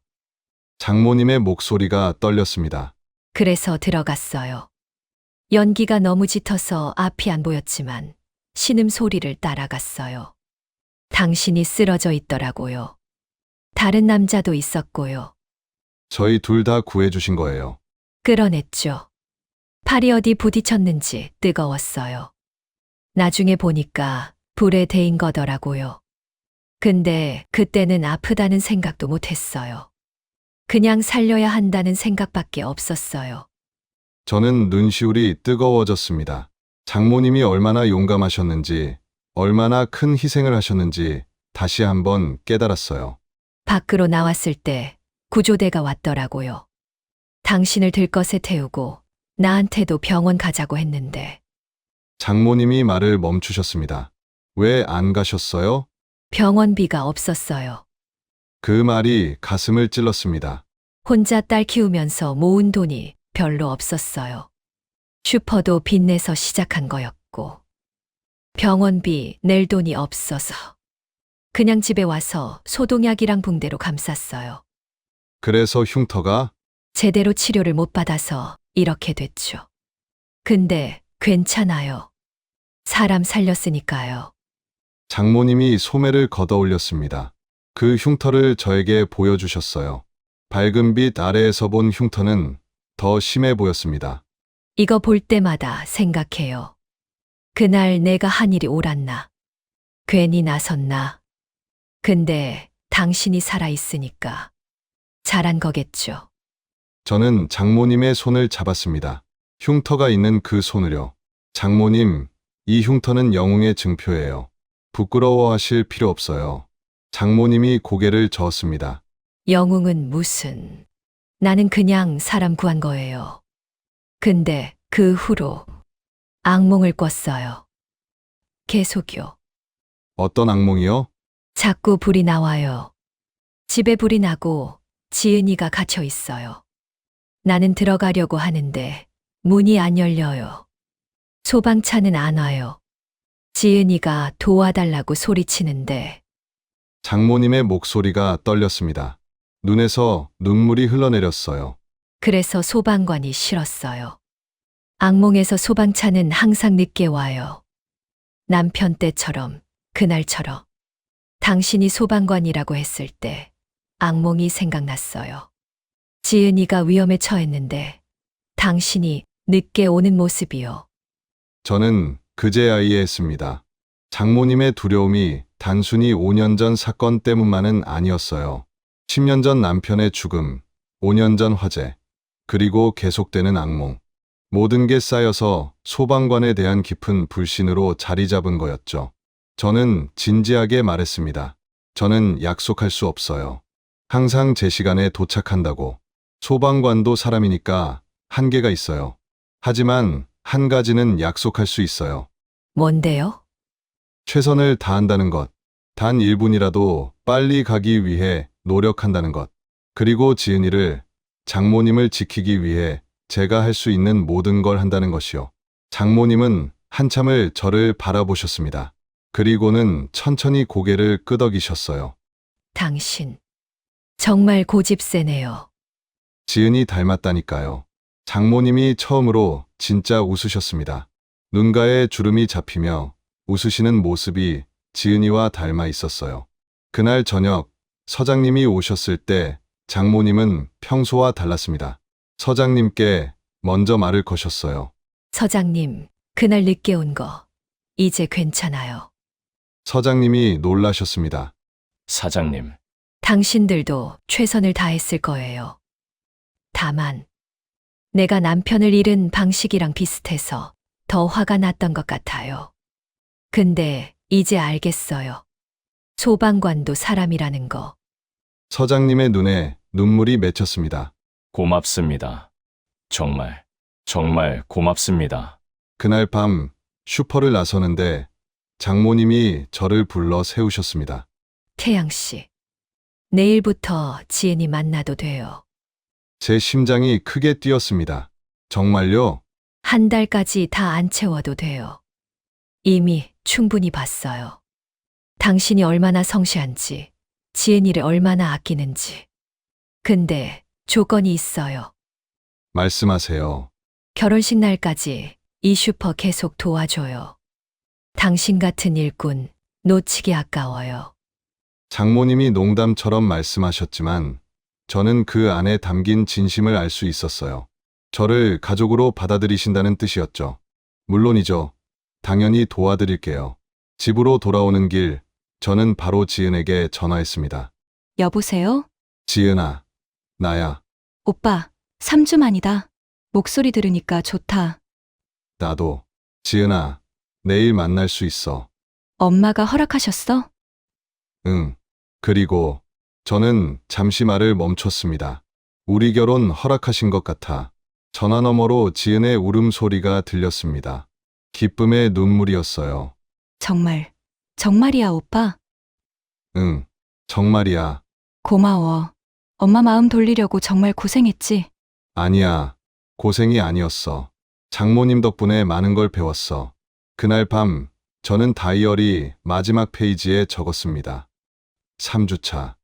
장모님의 목소리가 떨렸습니다. 그래서 들어갔어요. 연기가 너무 짙어서 앞이 안 보였지만 신음소리를 따라갔어요. 당신이 쓰러져 있더라고요. 다른 남자도 있었고요. 저희 둘 다 구해주신 거예요. 끌어냈죠. 팔이 어디 부딪혔는지 뜨거웠어요. 나중에 보니까 불에 데인 거더라고요. 근데 그때는 아프다는 생각도 못했어요. 그냥 살려야 한다는 생각밖에 없었어요. 저는 눈시울이 뜨거워졌습니다. 장모님이 얼마나 용감하셨는지, 얼마나 큰 희생을 하셨는지 다시 한번 깨달았어요. 밖으로 나왔을 때 구조대가 왔더라고요. 당신을 들것에 태우고 나한테도 병원 가자고 했는데 장모님이 말을 멈추셨습니다. 왜 안 가셨어요? 병원비가 없었어요. 그 말이 가슴을 찔렀습니다. 혼자 딸 키우면서 모은 돈이 별로 없었어요. 슈퍼도 빚내서 시작한 거였고 병원비 낼 돈이 없어서 그냥 집에 와서 소독약이랑 붕대로 감쌌어요. 그래서 흉터가 제대로 치료를 못 받아서 이렇게 됐죠. 근데 괜찮아요. 사람 살렸으니까요. 장모님이 소매를 걷어 올렸습니다. 그 흉터를 저에게 보여주셨어요. 밝은 빛 아래에서 본 흉터는 더 심해 보였습니다. 이거 볼 때마다 생각해요. 그날 내가 한 일이 옳았나? 괜히 나섰나? 근데 당신이 살아있으니까 잘한 거겠죠. 저는 장모님의 손을 잡았습니다. 흉터가 있는 그 손을요. 장모님, 이 흉터는 영웅의 증표예요. 부끄러워하실 필요 없어요. 장모님이 고개를 저었습니다. 영웅은 무슨? 나는 그냥 사람 구한 거예요. 근데 그 후로 악몽을 꿨어요. 계속요. 어떤 악몽이요? 자꾸 불이 나와요. 집에 불이 나고 지은이가 갇혀 있어요. 나는 들어가려고 하는데 문이 안 열려요. 소방차는 안 와요. 지은이가 도와달라고 소리치는데 장모님의 목소리가 떨렸습니다. 눈에서 눈물이 흘러내렸어요. 그래서 소방관이 싫었어요. 악몽에서 소방차는 항상 늦게 와요. 남편 때처럼 그날처럼 당신이 소방관이라고 했을 때 악몽이 생각났어요. 지은이가 위험에 처했는데 당신이 늦게 오는 모습이요. 저는 그제야 이해했습니다. 장모님의 두려움이 단순히 5년 전 사건 때문만은 아니었어요. 10년 전 남편의 죽음, 5년 전 화재, 그리고 계속되는 악몽. 모든 게 쌓여서 소방관에 대한 깊은 불신으로 자리 잡은 거였죠. 저는 진지하게 말했습니다. 저는 약속할 수 없어요. 항상 제 시간에 도착한다고. 소방관도 사람이니까 한계가 있어요. 하지만 한 가지는 약속할 수 있어요. 뭔데요? 최선을 다한다는 것. 단 1분이라도 빨리 가기 위해 노력한다는 것. 그리고 지은이를, 장모님을 지키기 위해 제가 할 수 있는 모든 걸 한다는 것이요. 장모님은 한참을 저를 바라보셨습니다. 그리고는 천천히 고개를 끄덕이셨어요. 당신 정말 고집세네요. 지은이 닮았다니까요. 장모님이 처음으로 진짜 웃으셨습니다. 눈가에 주름이 잡히며 웃으시는 모습이 지은이와 닮아 있었어요. 그날 저녁 서장님이 오셨을 때 장모님은 평소와 달랐습니다. 서장님께 먼저 말을 거셨어요. 서장님, 그날 늦게 온 거 이제 괜찮아요. 서장님이 놀라셨습니다. 사장님, 당신들도 최선을 다했을 거예요. 다만 내가 남편을 잃은 방식이랑 비슷해서 더 화가 났던 것 같아요. 근데 이제 알겠어요. 소방관도 사람이라는 거. 서장님의 눈에 눈물이 맺혔습니다. 고맙습니다. 정말, 정말 고맙습니다. 그날 밤 슈퍼를 나서는데 장모님이 저를 불러 세우셨습니다. 태양 씨, 내일부터 지은이 만나도 돼요. 제 심장이 크게 뛰었습니다. 정말요? 한 달까지 다 안 채워도 돼요. 이미 충분히 봤어요. 당신이 얼마나 성실한지, 지은이를 얼마나 아끼는지. 근데 조건이 있어요. 말씀하세요. 결혼식 날까지 이 슈퍼 계속 도와줘요. 당신 같은 일꾼 놓치기 아까워요. 장모님이 농담처럼 말씀하셨지만 저는 그 안에 담긴 진심을 알 수 있었어요. 저를 가족으로 받아들이신다는 뜻이었죠. 물론이죠. 당연히 도와드릴게요. 집으로 돌아오는 길, 저는 바로 지은에게 전화했습니다. 여보세요? 지은아, 나야. 오빠, 3주 만이다. 목소리 들으니까 좋다. 나도. 지은아, 내일 만날 수 있어. 엄마가 허락하셨어? 응. 그리고 저는 잠시 말을 멈췄습니다. 우리 결혼 허락하신 것 같아. 전화 너머로 지은의 울음소리가 들렸습니다. 기쁨의 눈물이었어요. 정말, 정말이야, 오빠. 응, 정말이야. 고마워. 엄마 마음 돌리려고 정말 고생했지. 아니야. 고생이 아니었어. 장모님 덕분에 많은 걸 배웠어. 그날 밤 저는 다이어리 마지막 페이지에 적었습니다. 3주차.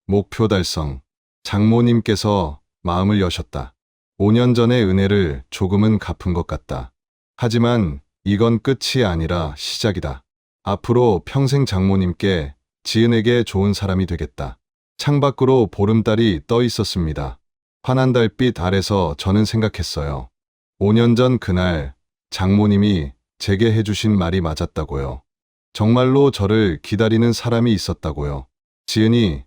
목표 달성. 장모님께서 마음을 여셨다. 5년 전의 은혜를 조금은 갚은 것 같다. 하지만 이건 끝이 아니라 시작이다. 앞으로 평생 장모님께, 지은에게 좋은 사람이 되겠다. 창밖으로 보름달이 떠 있었습니다. 환한 달빛 아래서 저는 생각했어요. 5년 전 그날 장모님이 제게 해주신 말이 맞았다고요. 정말로 저를 기다리는 사람이 있었다고요. 지은이,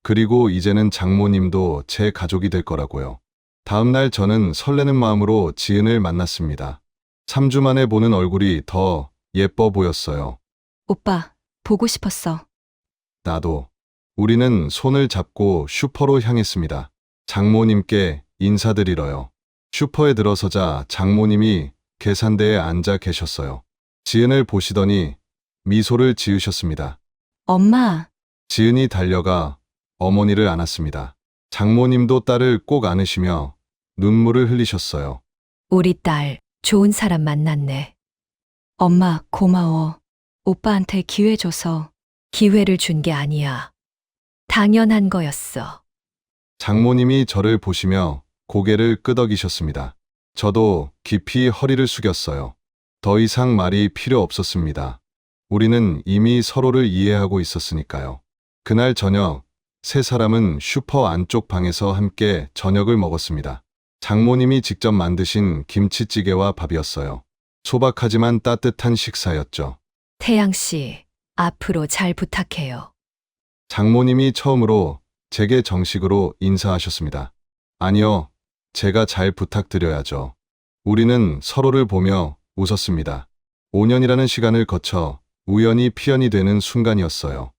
그리고 이제는 장모님도 제 가족이 될 거라고요. 다음 날 저는 설레는 마음으로 지은을 만났습니다. 3주 만에 보는 얼굴이 더 예뻐 보였어요. 오빠, 보고 싶었어. 나도. 우리는 손을 잡고 슈퍼로 향했습니다. 장모님께 인사드리러요. 슈퍼에 들어서자 장모님이 계산대에 앉아 계셨어요. 지은을 보시더니 미소를 지으셨습니다. 엄마, 지은이 달려가 어머니를 안았습니다. 장모님도 딸을 꼭 안으시며 눈물을 흘리셨어요. 우리 딸 좋은 사람 만났네. 엄마, 고마워. 오빠한테 기회 줘서. 기회를 준 게 아니야. 당연한 거였어. 장모님이 저를 보시며 고개를 끄덕이셨습니다. 저도 깊이 허리를 숙였어요. 더 이상 말이 필요 없었습니다. 우리는 이미 서로를 이해하고 있었으니까요. 그날 저녁, 세 사람은 슈퍼 안쪽 방에서 함께 저녁을 먹었습니다. 장모님이 직접 만드신 김치찌개와 밥이었어요. 소박하지만 따뜻한 식사였죠. 태양 씨, 앞으로 잘 부탁해요. 장모님이 처음으로 제게 정식으로 인사하셨습니다. 아니요, 제가 잘 부탁드려야죠. 우리는 서로를 보며 웃었습니다. 5년이라는 시간을 거쳐 우연히 필연이 되는 순간이었어요.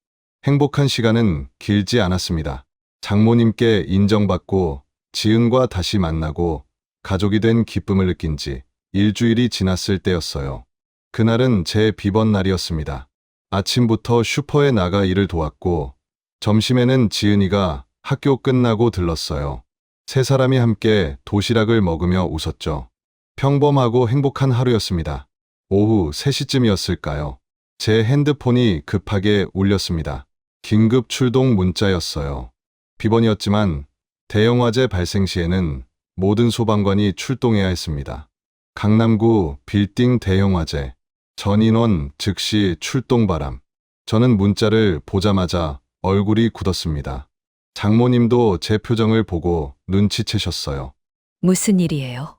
행복한 시간은 길지 않았습니다. 장모님께 인정받고 지은과 다시 만나고 가족이 된 기쁨을 느낀 지 일주일이 지났을 때였어요. 그날은 제 비번 날이었습니다. 아침부터 슈퍼에 나가 일을 도왔고 점심에는 지은이가 학교 끝나고 들렀어요. 세 사람이 함께 도시락을 먹으며 웃었죠. 평범하고 행복한 하루였습니다. 오후 3시쯤이었을까요? 제 핸드폰이 급하게 울렸습니다. 긴급 출동 문자였어요. 비번이었지만 대형 화재 발생 시에는 모든 소방관이 출동해야 했습니다. 강남구 빌딩 대형 화재. 전 인원 즉시 출동 바람. 저는 문자를 보자마자 얼굴이 굳었습니다. 장모님도 제 표정을 보고 눈치채셨어요. 무슨 일이에요?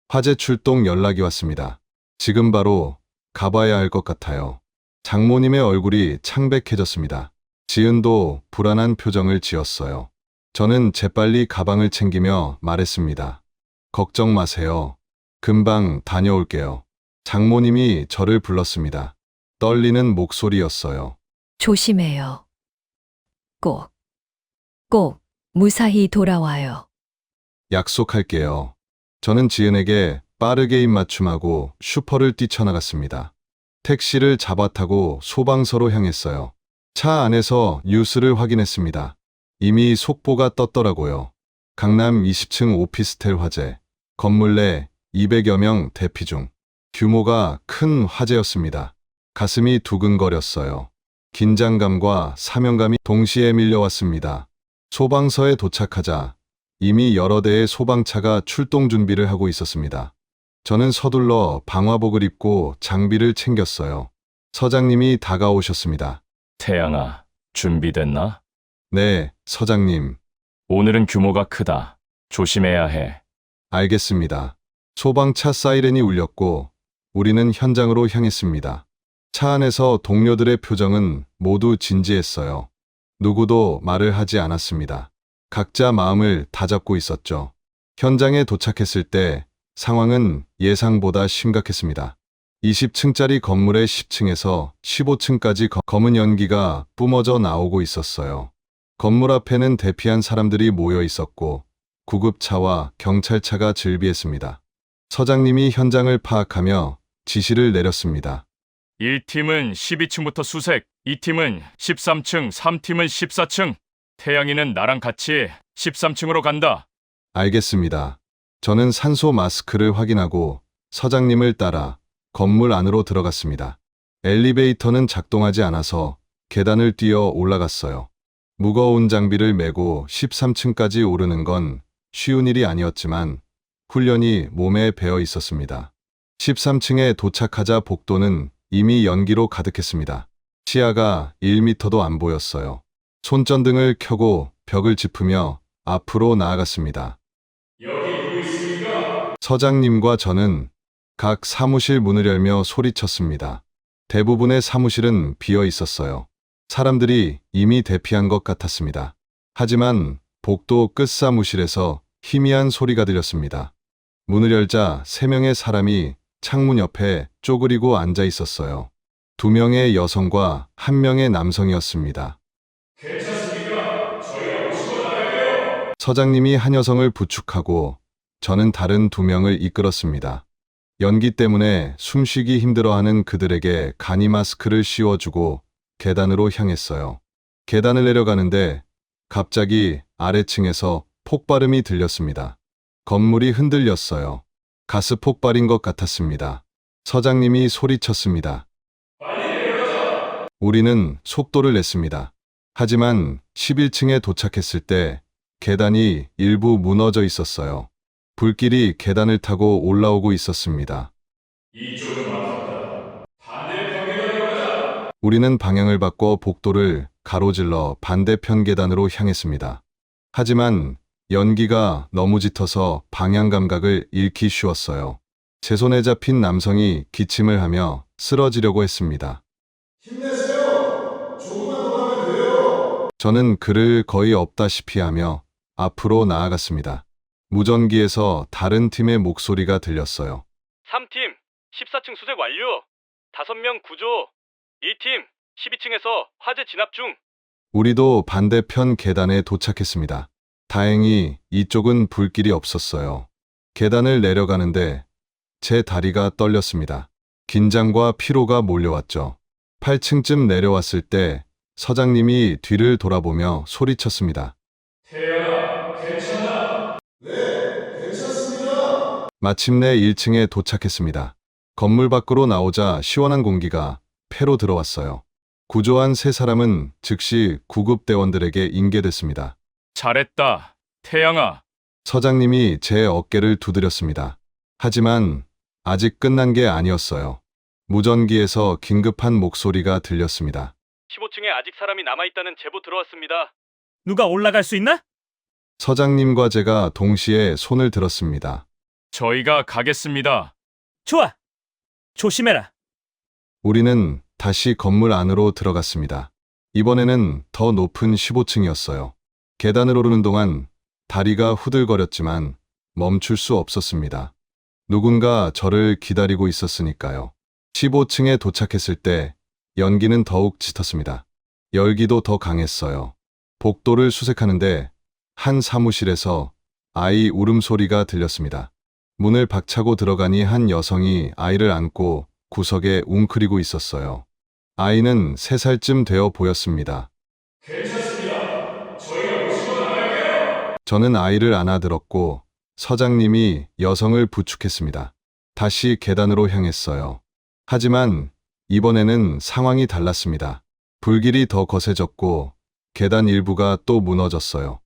화재 출동 연락이 왔습니다. 지금 바로 가봐야 할 것 같아요. 장모님의 얼굴이 창백해졌습니다. 지은도 불안한 표정을 지었어요. 저는 재빨리 가방을 챙기며 말했습니다. 걱정 마세요. 금방 다녀올게요. 장모님이 저를 불렀습니다. 떨리는 목소리였어요. 조심해요. 꼭 무사히 돌아와요. 약속할게요. 저는 지은에게 빠르게 입맞춤하고 슈퍼를 뛰쳐나갔습니다. 택시를 잡아 타고 소방서로 향했어요. 차 안에서 뉴스를 확인했습니다. 이미 속보가 떴더라고요. 강남 20층 오피스텔 화재. 건물 내 200여 명 대피 중. 규모가 큰 화재였습니다. 가슴이 두근거렸어요. 긴장감과 사명감이 동시에 밀려왔습니다. 소방서에 도착하자 이미 여러 대의 소방차가 출동 준비를 하고 있었습니다. 저는 서둘러 방화복을 입고 장비를 챙겼어요. 서장님이 다가오셨습니다. 태양아, 준비됐나? 네, 서장님. 오늘은 규모가 크다. 조심해야 해. 알겠습니다. 소방차 사이렌이 울렸고 우리는 현장으로 향했습니다. 차 안에서 동료들의 표정은 모두 진지했어요. 누구도 말을 하지 않았습니다. 각자 마음을 다잡고 있었죠. 현장에 도착했을 때 상황은 예상보다 심각했습니다. 20층짜리 건물의 10층에서 15층까지 검은 연기가 뿜어져 나오고 있었어요. 건물 앞에는 대피한 사람들이 모여 있었고 구급차와 경찰차가 즐비했습니다. 서장님이 현장을 파악하며 지시를 내렸습니다. 1팀은 12층부터 수색, 2팀은 13층, 3팀은 14층. 태양이는 나랑 같이 13층으로 간다. 알겠습니다. 저는 산소 마스크를 확인하고 서장님을 따라 건물 안으로 들어갔습니다. 엘리베이터는 작동하지 않아서 계단을 뛰어 올라갔어요. 무거운 장비를 메고 13층까지 오르는 건 쉬운 일이 아니었지만 훈련이 몸에 배어 있었습니다. 13층에 도착하자 복도는 이미 연기로 가득했습니다. 시야가 1미터도 안 보였어요. 손전등을 켜고 벽을 짚으며 앞으로 나아갔습니다. 여기 누구 있습니까? 서장님과 저는 각 사무실 문을 열며 소리쳤습니다. 대부분의 사무실은 비어 있었어요. 사람들이 이미 대피한 것 같았습니다. 하지만 복도 끝 사무실에서 희미한 소리가 들렸습니다. 문을 열자 3명의 사람이 창문 옆에 쪼그리고 앉아 있었어요. 2명의 여성과 1명의 남성이었습니다. 괜찮습니까? 저희가 모시고 나갈게요. 서장님이 한 여성을 부축하고 저는 다른 2명을 이끌었습니다. 연기 때문에 숨쉬기 힘들어하는 그들에게 간이 마스크를 씌워주고 계단으로 향했어요. 계단을 내려가는데 갑자기 아래층에서 폭발음이 들렸습니다. 건물이 흔들렸어요. 가스 폭발인 것 같았습니다. 서장님이 소리쳤습니다. 빨리 내려가자. 우리는 속도를 냈습니다. 하지만 11층에 도착했을 때 계단이 일부 무너져 있었어요. 불길이 계단을 타고 올라오고 있었습니다. 이쪽은 막혔다. 반대 벽에다 내려가자. 우리는 방향을 바꿔 복도를 가로질러 반대편 계단으로 향했습니다. 하지만 연기가 너무 짙어서 방향 감각을 잃기 쉬웠어요. 제 손에 잡힌 남성이 기침을 하며 쓰러지려고 했습니다. 저는 그를 거의 없다시피 하며 앞으로 나아갔습니다. 무전기에서 다른 팀의 목소리가 들렸어요. 3팀 14층 수색 완료. 5명 구조. 2팀 12층에서 화재 진압 중. 우리도 반대편 계단에 도착했습니다. 다행히 이쪽은 불길이 없었어요. 계단을 내려가는데 제 다리가 떨렸습니다. 긴장과 피로가 몰려왔죠. 8층쯤 내려왔을 때 서장님이 뒤를 돌아보며 소리쳤습니다. 태양아, 괜찮아. 마침내 1층에 도착했습니다. 건물 밖으로 나오자 시원한 공기가 폐로 들어왔어요. 구조한 3사람은 즉시 구급대원들에게 인계됐습니다. 잘했다. 태양아. 서장님이 제 어깨를 두드렸습니다. 하지만 아직 끝난 게 아니었어요. 무전기에서 긴급한 목소리가 들렸습니다. 15층에 아직 사람이 남아있다는 제보 들어왔습니다. 누가 올라갈 수 있나? 서장님과 제가 동시에 손을 들었습니다. 저희가 가겠습니다. 좋아. 조심해라. 우리는 다시 건물 안으로 들어갔습니다. 이번에는 더 높은 15층이었어요. 계단을 오르는 동안 다리가 후들거렸지만 멈출 수 없었습니다. 누군가 저를 기다리고 있었으니까요. 15층에 도착했을 때 연기는 더욱 짙었습니다. 열기도 더 강했어요. 복도를 수색하는데 한 사무실에서 아이 울음소리가 들렸습니다. 문을 박차고 들어가니 한 여성이 아이를 안고 구석에 웅크리고 있었어요. 아이는 3살쯤 되어 보였습니다. 괜찮습니다. 저희가 모시고 나갈게요. 저는 아이를 안아들었고 서장님이 여성을 부축했습니다. 다시 계단으로 향했어요. 하지만 이번에는 상황이 달랐습니다. 불길이 더 거세졌고 계단 일부가 또 무너졌어요.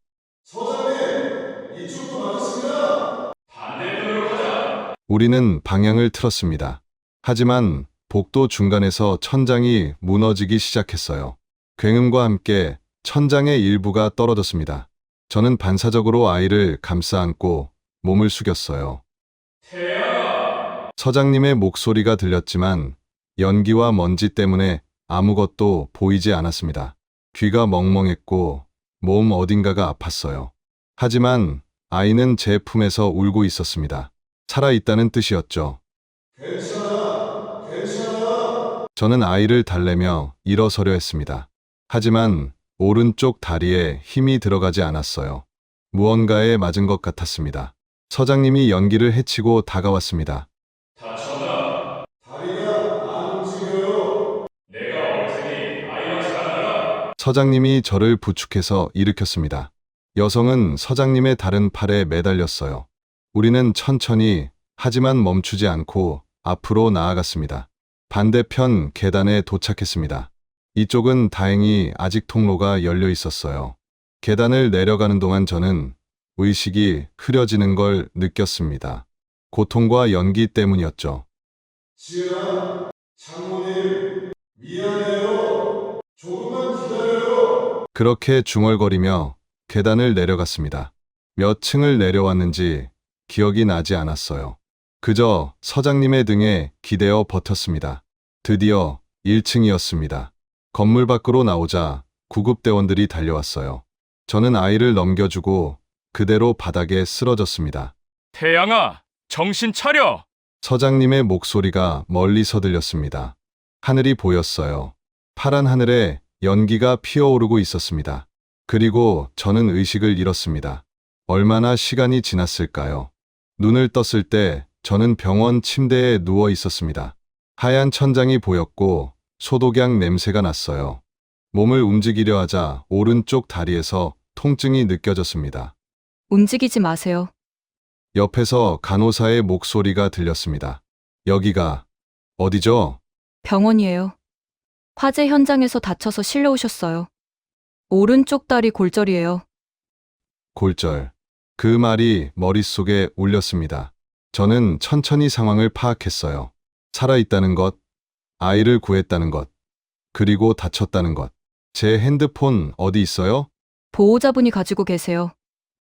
반대편으로 가자. 우리는 방향을 틀었습니다. 하지만 복도 중간에서 천장이 무너지기 시작했어요. 굉음과 함께 천장의 일부가 떨어졌습니다. 저는 반사적으로 아이를 감싸 안고 몸을 숙였어요. 태양아. 서장님의 목소리가 들렸지만 연기와 먼지 때문에 아무것도 보이지 않았습니다. 귀가 멍멍했고 몸 어딘가가 아팠어요. 하지만 아이는 제 품에서 울고 있었습니다. 살아있다는 뜻이었죠. 저는 아이를 달래며 일어서려 했습니다. 하지만 오른쪽 다리에 힘이 들어가지 않았어요. 무언가에 맞은 것 같았습니다. 서장님이 연기를 해치고 다가왔습니다. 다쳤나? 다리가 안 움직여요. 내가 올 테니 아이만 잘 나가. 서장님이 저를 부축해서 일으켰습니다. 여성은 서장님의 다른 팔에 매달렸어요. 우리는 천천히 하지만 멈추지 않고 앞으로 나아갔습니다. 반대편 계단에 도착했습니다. 이쪽은 다행히 아직 통로가 열려 있었어요. 계단을 내려가는 동안 저는 의식이 흐려지는 걸 느꼈습니다. 고통과 연기 때문이었죠. 지은아, 장모님, 미안해요. 조금만 기다려요. 그렇게 중얼거리며 계단을 내려갔습니다. 몇 층을 내려왔는지 기억이 나지 않았어요. 그저 서장님의 등에 기대어 버텼습니다. 드디어 1층이었습니다. 건물 밖으로 나오자 구급대원들이 달려왔어요. 저는 아이를 넘겨주고 그대로 바닥에 쓰러졌습니다. 태양아, 정신 차려. 서장님의 목소리가 멀리서 들렸습니다. 하늘이 보였어요. 파란 하늘에 연기가 피어오르고 있었습니다. 그리고 저는 의식을 잃었습니다. 얼마나 시간이 지났을까요? 눈을 떴을 때 저는 병원 침대에 누워 있었습니다. 하얀 천장이 보였고 소독약 냄새가 났어요. 몸을 움직이려 하자 오른쪽 다리에서 통증이 느껴졌습니다. 움직이지 마세요. 옆에서 간호사의 목소리가 들렸습니다. 여기가 어디죠? 병원이에요. 화재 현장에서 다쳐서 실려오셨어요. 오른쪽 다리 골절이에요. 골절. 그 말이 머릿속에 울렸습니다. 저는 천천히 상황을 파악했어요. 살아있다는 것, 아이를 구했다는 것, 그리고 다쳤다는 것. 제 핸드폰 어디 있어요? 보호자분이 가지고 계세요.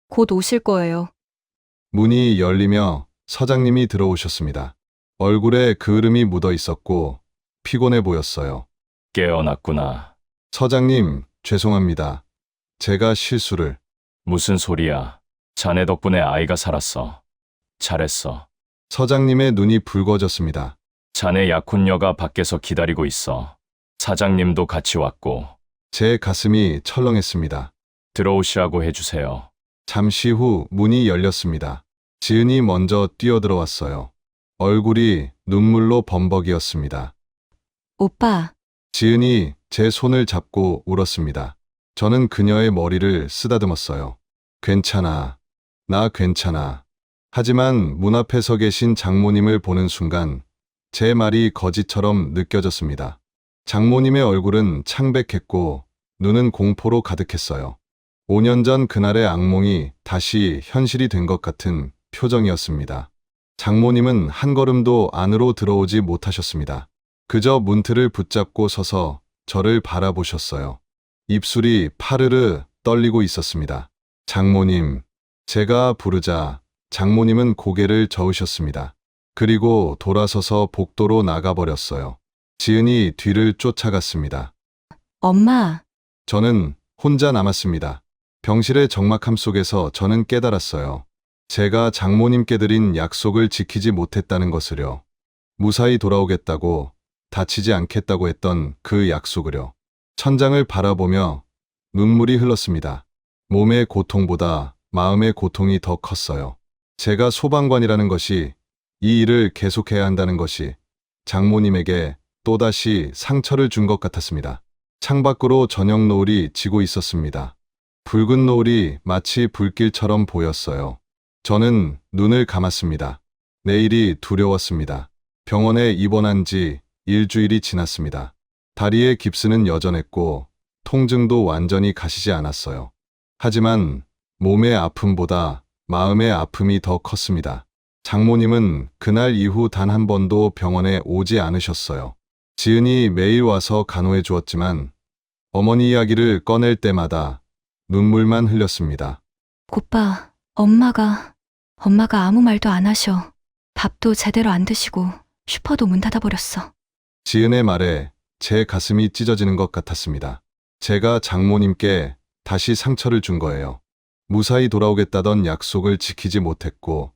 곧 오실 거예요. 문이 열리며 서장님이 들어오셨습니다. 얼굴에 그을음이 묻어 있었고 피곤해 보였어요. 깨어났구나. 서장님, 죄송합니다. 제가 실수를. 무슨 소리야. 자네 덕분에 아이가 살았어. 잘했어. 서장님의 눈이 붉어졌습니다. 자네 약혼녀가 밖에서 기다리고 있어. 사장님도 같이 왔고. 제 가슴이 철렁했습니다. 들어오시라고 해주세요. 잠시 후 문이 열렸습니다. 지은이 먼저 뛰어들어왔어요. 얼굴이 눈물로 범벅이었습니다. 오빠, 지은이 제 손을 잡고 울었습니다. 저는 그녀의 머리를 쓰다듬었어요. 괜찮아. 나 괜찮아. 하지만 문 앞에 서 계신 장모님을 보는 순간 제 말이 거짓처럼 느껴졌습니다. 장모님의 얼굴은 창백했고 눈은 공포로 가득했어요. 5년 전 그날의 악몽이 다시 현실이 된 것 같은 표정이었습니다. 장모님은 한 걸음도 안으로 들어오지 못하셨습니다. 그저 문틀을 붙잡고 서서 저를 바라보셨어요. 입술이 파르르 떨리고 있었습니다. 장모님, 제가 부르자 장모님은 고개를 저으셨습니다. 그리고 돌아서서 복도로 나가버렸어요. 지은이 뒤를 쫓아갔습니다. 엄마, 저는 혼자 남았습니다. 병실의 적막함 속에서 저는 깨달았어요. 제가 장모님께 드린 약속을 지키지 못했다는 것을요. 무사히 돌아오겠다고, 다치지 않겠다고 했던 그 약속을요. 천장을 바라보며 눈물이 흘렀습니다. 몸의 고통보다 마음의 고통이 더 컸어요. 제가 소방관이라는 것이, 이 일을 계속해야 한다는 것이 장모님에게 또다시 상처를 준 것 같았습니다. 창밖으로 저녁 노을이 지고 있었습니다. 붉은 노을이 마치 불길처럼 보였어요. 저는 눈을 감았습니다. 내일이 두려웠습니다. 병원에 입원한 지 일주일이 지났습니다. 다리의 깁스는 여전했고 통증도 완전히 가시지 않았어요. 하지만 몸의 아픔보다 마음의 아픔이 더 컸습니다. 장모님은 그날 이후 단 한 번도 병원에 오지 않으셨어요. 지은이 매일 와서 간호해 주었지만 어머니 이야기를 꺼낼 때마다 눈물만 흘렸습니다. 오빠, 엄마가 아무 말도 안 하셔. 밥도 제대로 안 드시고 슈퍼도 문 닫아버렸어. 지은의 말에 제 가슴이 찢어지는 것 같았습니다. 제가 장모님께 다시 상처를 준 거예요. 무사히 돌아오겠다던 약속을 지키지 못했고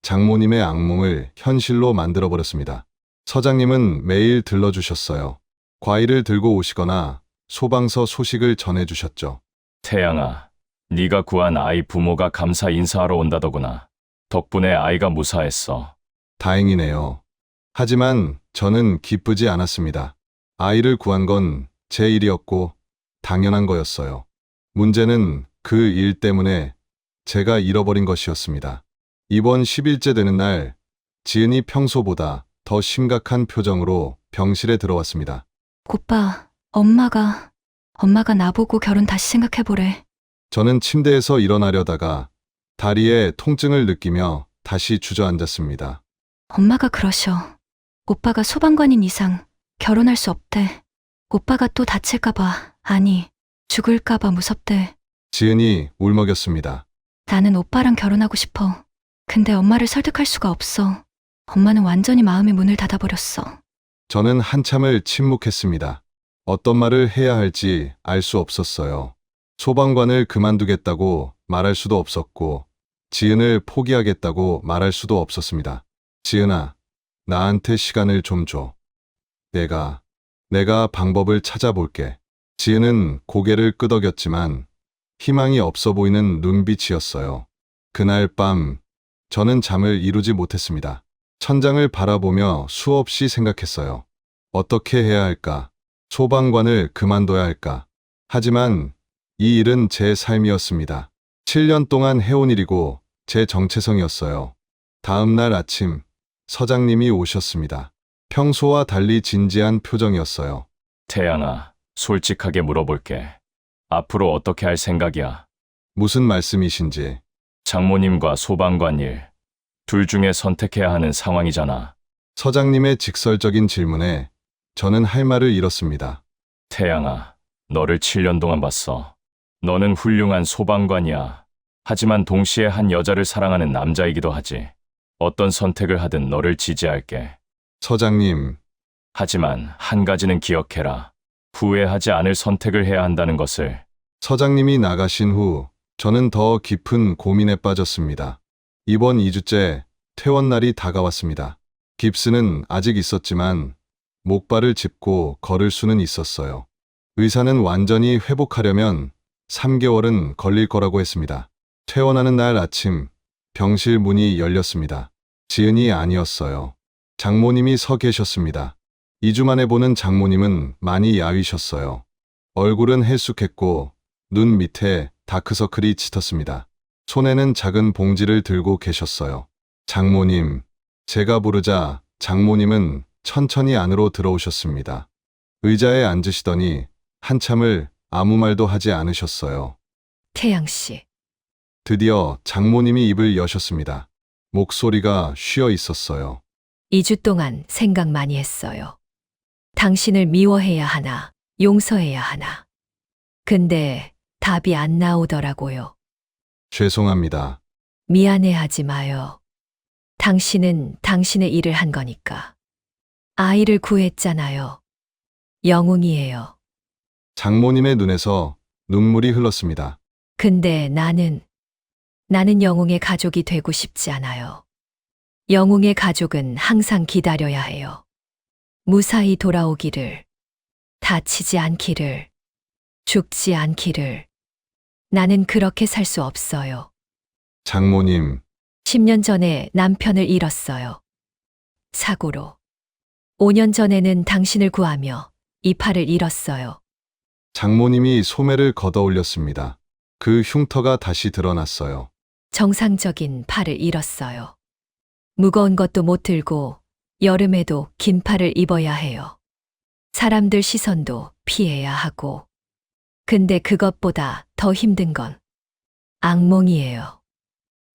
장모님의 악몽을 현실로 만들어버렸습니다. 서장님은 매일 들러주셨어요. 과일을 들고 오시거나 소방서 소식을 전해주셨죠. 태양아, 네가 구한 아이 부모가 감사 인사하러 온다더구나. 덕분에 아이가 무사했어. 다행이네요. 하지만 저는 기쁘지 않았습니다. 아이를 구한 건 제 일이었고 당연한 거였어요. 문제는 그 일 때문에 제가 잃어버린 것이었습니다. 입원 10일째 되는 날, 지은이 평소보다 더 심각한 표정으로 병실에 들어왔습니다. 오빠, 엄마가 나보고 결혼 다시 생각해보래. 저는 침대에서 일어나려다가 다리에 통증을 느끼며 다시 주저앉았습니다. 엄마가 그러셔. 오빠가 소방관인 이상 결혼할 수 없대. 오빠가 또 다칠까봐, 아니, 죽을까봐 무섭대. 지은이 울먹였습니다. 나는 오빠랑 결혼하고 싶어. 근데 엄마를 설득할 수가 없어. 엄마는 완전히 마음의 문을 닫아버렸어. 저는 한참을 침묵했습니다. 어떤 말을 해야 할지 알 수 없었어요. 소방관을 그만두겠다고 말할 수도 없었고, 지은을 포기하겠다고 말할 수도 없었습니다. 지은아, 나한테 시간을 좀 줘. 내가 방법을 찾아볼게. 지은은 고개를 끄덕였지만 희망이 없어 보이는 눈빛이었어요. 그날 밤, 저는 잠을 이루지 못했습니다. 천장을 바라보며 수없이 생각했어요. 어떻게 해야 할까? 소방관을 그만둬야 할까? 하지만 이 일은 제 삶이었습니다. 7년 동안 해온 일이고 제 정체성이었어요. 다음 날 아침, 서장님이 오셨습니다. 평소와 달리 진지한 표정이었어요. 태양아, 솔직하게 물어볼게. 앞으로 어떻게 할 생각이야? 무슨 말씀이신지. 장모님과 소방관 일, 둘 중에 선택해야 하는 상황이잖아. 서장님의 직설적인 질문에 저는 할 말을 잃었습니다. 태양아, 너를 7년 동안 봤어. 너는 훌륭한 소방관이야. 하지만 동시에 한 여자를 사랑하는 남자이기도 하지. 어떤 선택을 하든 너를 지지할게. 서장님, 하지만 한 가지는 기억해라. 후회하지 않을 선택을 해야 한다는 것을. 서장님이 나가신 후 저는 더 깊은 고민에 빠졌습니다. 이번 2주째 퇴원날이 다가왔습니다. 깁스는 아직 있었지만 목발을 짚고 걸을 수는 있었어요. 의사는 완전히 회복하려면 3개월은 걸릴 거라고 했습니다. 퇴원하는 날 아침 병실 문이 열렸습니다. 지은이 아니었어요. 장모님이 서 계셨습니다. 2주 만에 보는 장모님은 많이 야위셨어요. 얼굴은 헬쑥했고 눈 밑에 다크서클이 짙었습니다. 손에는 작은 봉지를 들고 계셨어요. 장모님, 제가 부르자 장모님은 천천히 안으로 들어오셨습니다. 의자에 앉으시더니 한참을 아무 말도 하지 않으셨어요. 태양 씨, 드디어 장모님이 입을 여셨습니다. 목소리가 쉬어 있었어요. 2주 동안 생각 많이 했어요. 당신을 미워해야 하나, 용서해야 하나. 근데 답이 안 나오더라고요. 죄송합니다. 미안해하지 마요. 당신은 당신의 일을 한 거니까. 아이를 구했잖아요. 영웅이에요. 장모님의 눈에서 눈물이 흘렀습니다. 근데 나는 영웅의 가족이 되고 싶지 않아요. 영웅의 가족은 항상 기다려야 해요. 무사히 돌아오기를, 다치지 않기를, 죽지 않기를. 나는 그렇게 살 수 없어요. 장모님, 10년 전에 남편을 잃었어요. 사고로. 5년 전에는 당신을 구하며 이 팔을 잃었어요. 장모님이 소매를 걷어 올렸습니다. 그 흉터가 다시 드러났어요. 정상적인 팔을 잃었어요. 무거운 것도 못 들고 여름에도 긴 팔을 입어야 해요. 사람들 시선도 피해야 하고. 근데 그것보다 더 힘든 건 악몽이에요.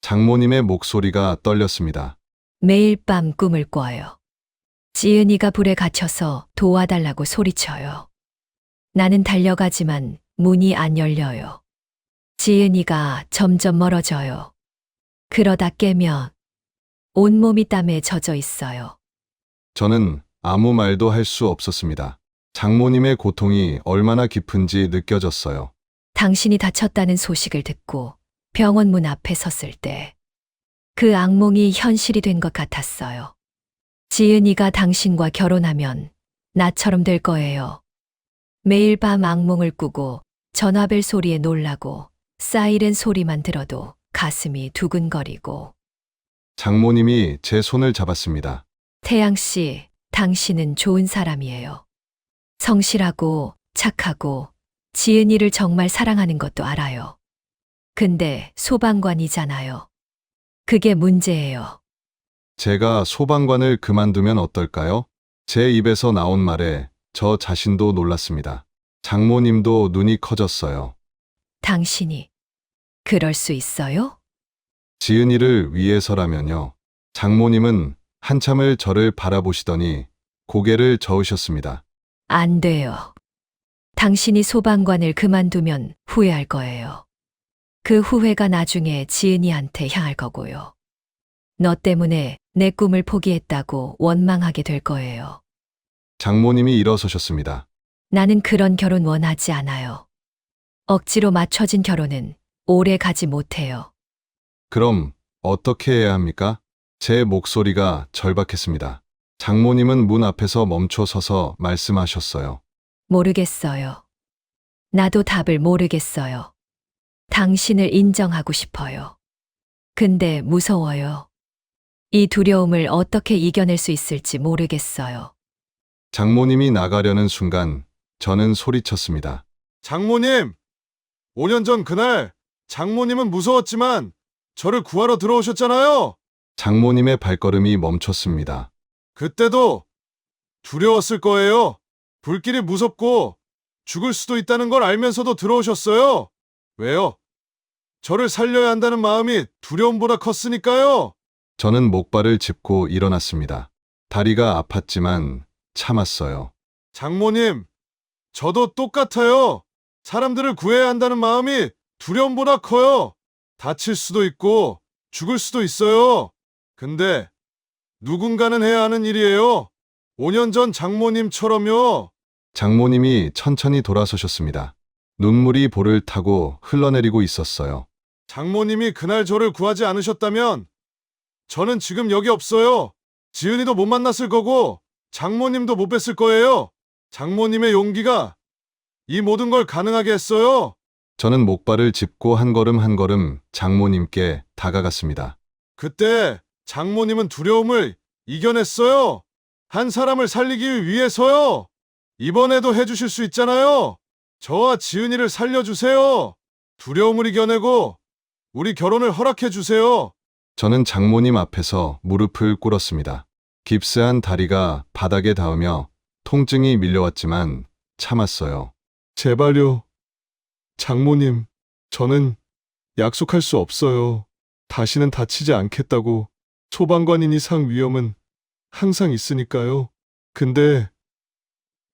장모님의 목소리가 떨렸습니다. 매일 밤 꿈을 꿔요. 지은이가 불에 갇혀서 도와달라고 소리쳐요. 나는 달려가지만 문이 안 열려요. 지은이가 점점 멀어져요. 그러다 깨면 온몸이 땀에 젖어 있어요. 저는 아무 말도 할 수 없었습니다. 장모님의 고통이 얼마나 깊은지 느껴졌어요. 당신이 다쳤다는 소식을 듣고 병원 문 앞에 섰을 때 그 악몽이 현실이 된 것 같았어요. 지은이가 당신과 결혼하면 나처럼 될 거예요. 매일 밤 악몽을 꾸고 전화벨 소리에 놀라고 사이렌 소리만 들어도 가슴이 두근거리고. 장모님이 제 손을 잡았습니다. 태양 씨, 당신은 좋은 사람이에요. 성실하고 착하고 지은이를 정말 사랑하는 것도 알아요. 근데 소방관이잖아요. 그게 문제예요. 제가 소방관을 그만두면 어떨까요? 제 입에서 나온 말에 저 자신도 놀랐습니다. 장모님도 눈이 커졌어요. 당신이 그럴 수 있어요? 지은이를 위해서라면요. 장모님은 한참을 저를 바라보시더니 고개를 저으셨습니다. 안 돼요. 당신이 소방관을 그만두면 후회할 거예요. 그 후회가 나중에 지은이한테 향할 거고요. 너 때문에 내 꿈을 포기했다고 원망하게 될 거예요. 장모님이 일어서셨습니다. 나는 그런 결혼 원하지 않아요. 억지로 맞춰진 결혼은 오래 가지 못해요. 그럼 어떻게 해야 합니까? 제 목소리가 절박했습니다. 장모님은 문 앞에서 멈춰 서서 말씀하셨어요. 모르겠어요. 나도 답을 모르겠어요. 당신을 인정하고 싶어요. 근데 무서워요. 이 두려움을 어떻게 이겨낼 수 있을지 모르겠어요. 장모님이 나가려는 순간 저는 소리쳤습니다. 장모님! 5년 전 그날 장모님은 무서웠지만 저를 구하러 들어오셨잖아요. 장모님의 발걸음이 멈췄습니다. 그때도 두려웠을 거예요. 불길이 무섭고 죽을 수도 있다는 걸 알면서도 들어오셨어요. 왜요? 저를 살려야 한다는 마음이 두려움보다 컸으니까요. 저는 목발을 짚고 일어났습니다. 다리가 아팠지만 참았어요. 장모님, 저도 똑같아요. 사람들을 구해야 한다는 마음이 두려움보다 커요. 다칠 수도 있고 죽을 수도 있어요. 근데 누군가는 해야 하는 일이에요. 5년 전 장모님처럼요. 장모님이 천천히 돌아서셨습니다. 눈물이 볼을 타고 흘러내리고 있었어요. 장모님이 그날 저를 구하지 않으셨다면 저는 지금 여기 없어요. 지은이도 못 만났을 거고 장모님도 못 뵀을 거예요. 장모님의 용기가 이 모든 걸 가능하게 했어요. 저는 목발을 짚고 한 걸음 한 걸음 장모님께 다가갔습니다. 그때 장모님은 두려움을 이겨냈어요. 한 사람을 살리기 위해서요. 이번에도 해주실 수 있잖아요. 저와 지은이를 살려주세요. 두려움을 이겨내고 우리 결혼을 허락해 주세요. 저는 장모님 앞에서 무릎을 꿇었습니다. 깁스한 다리가 바닥에 닿으며 통증이 밀려왔지만 참았어요. 제발요. 장모님, 저는 약속할 수 없어요. 다시는 다치지 않겠다고. 소방관인 이상 위험은 항상 있으니까요. 근데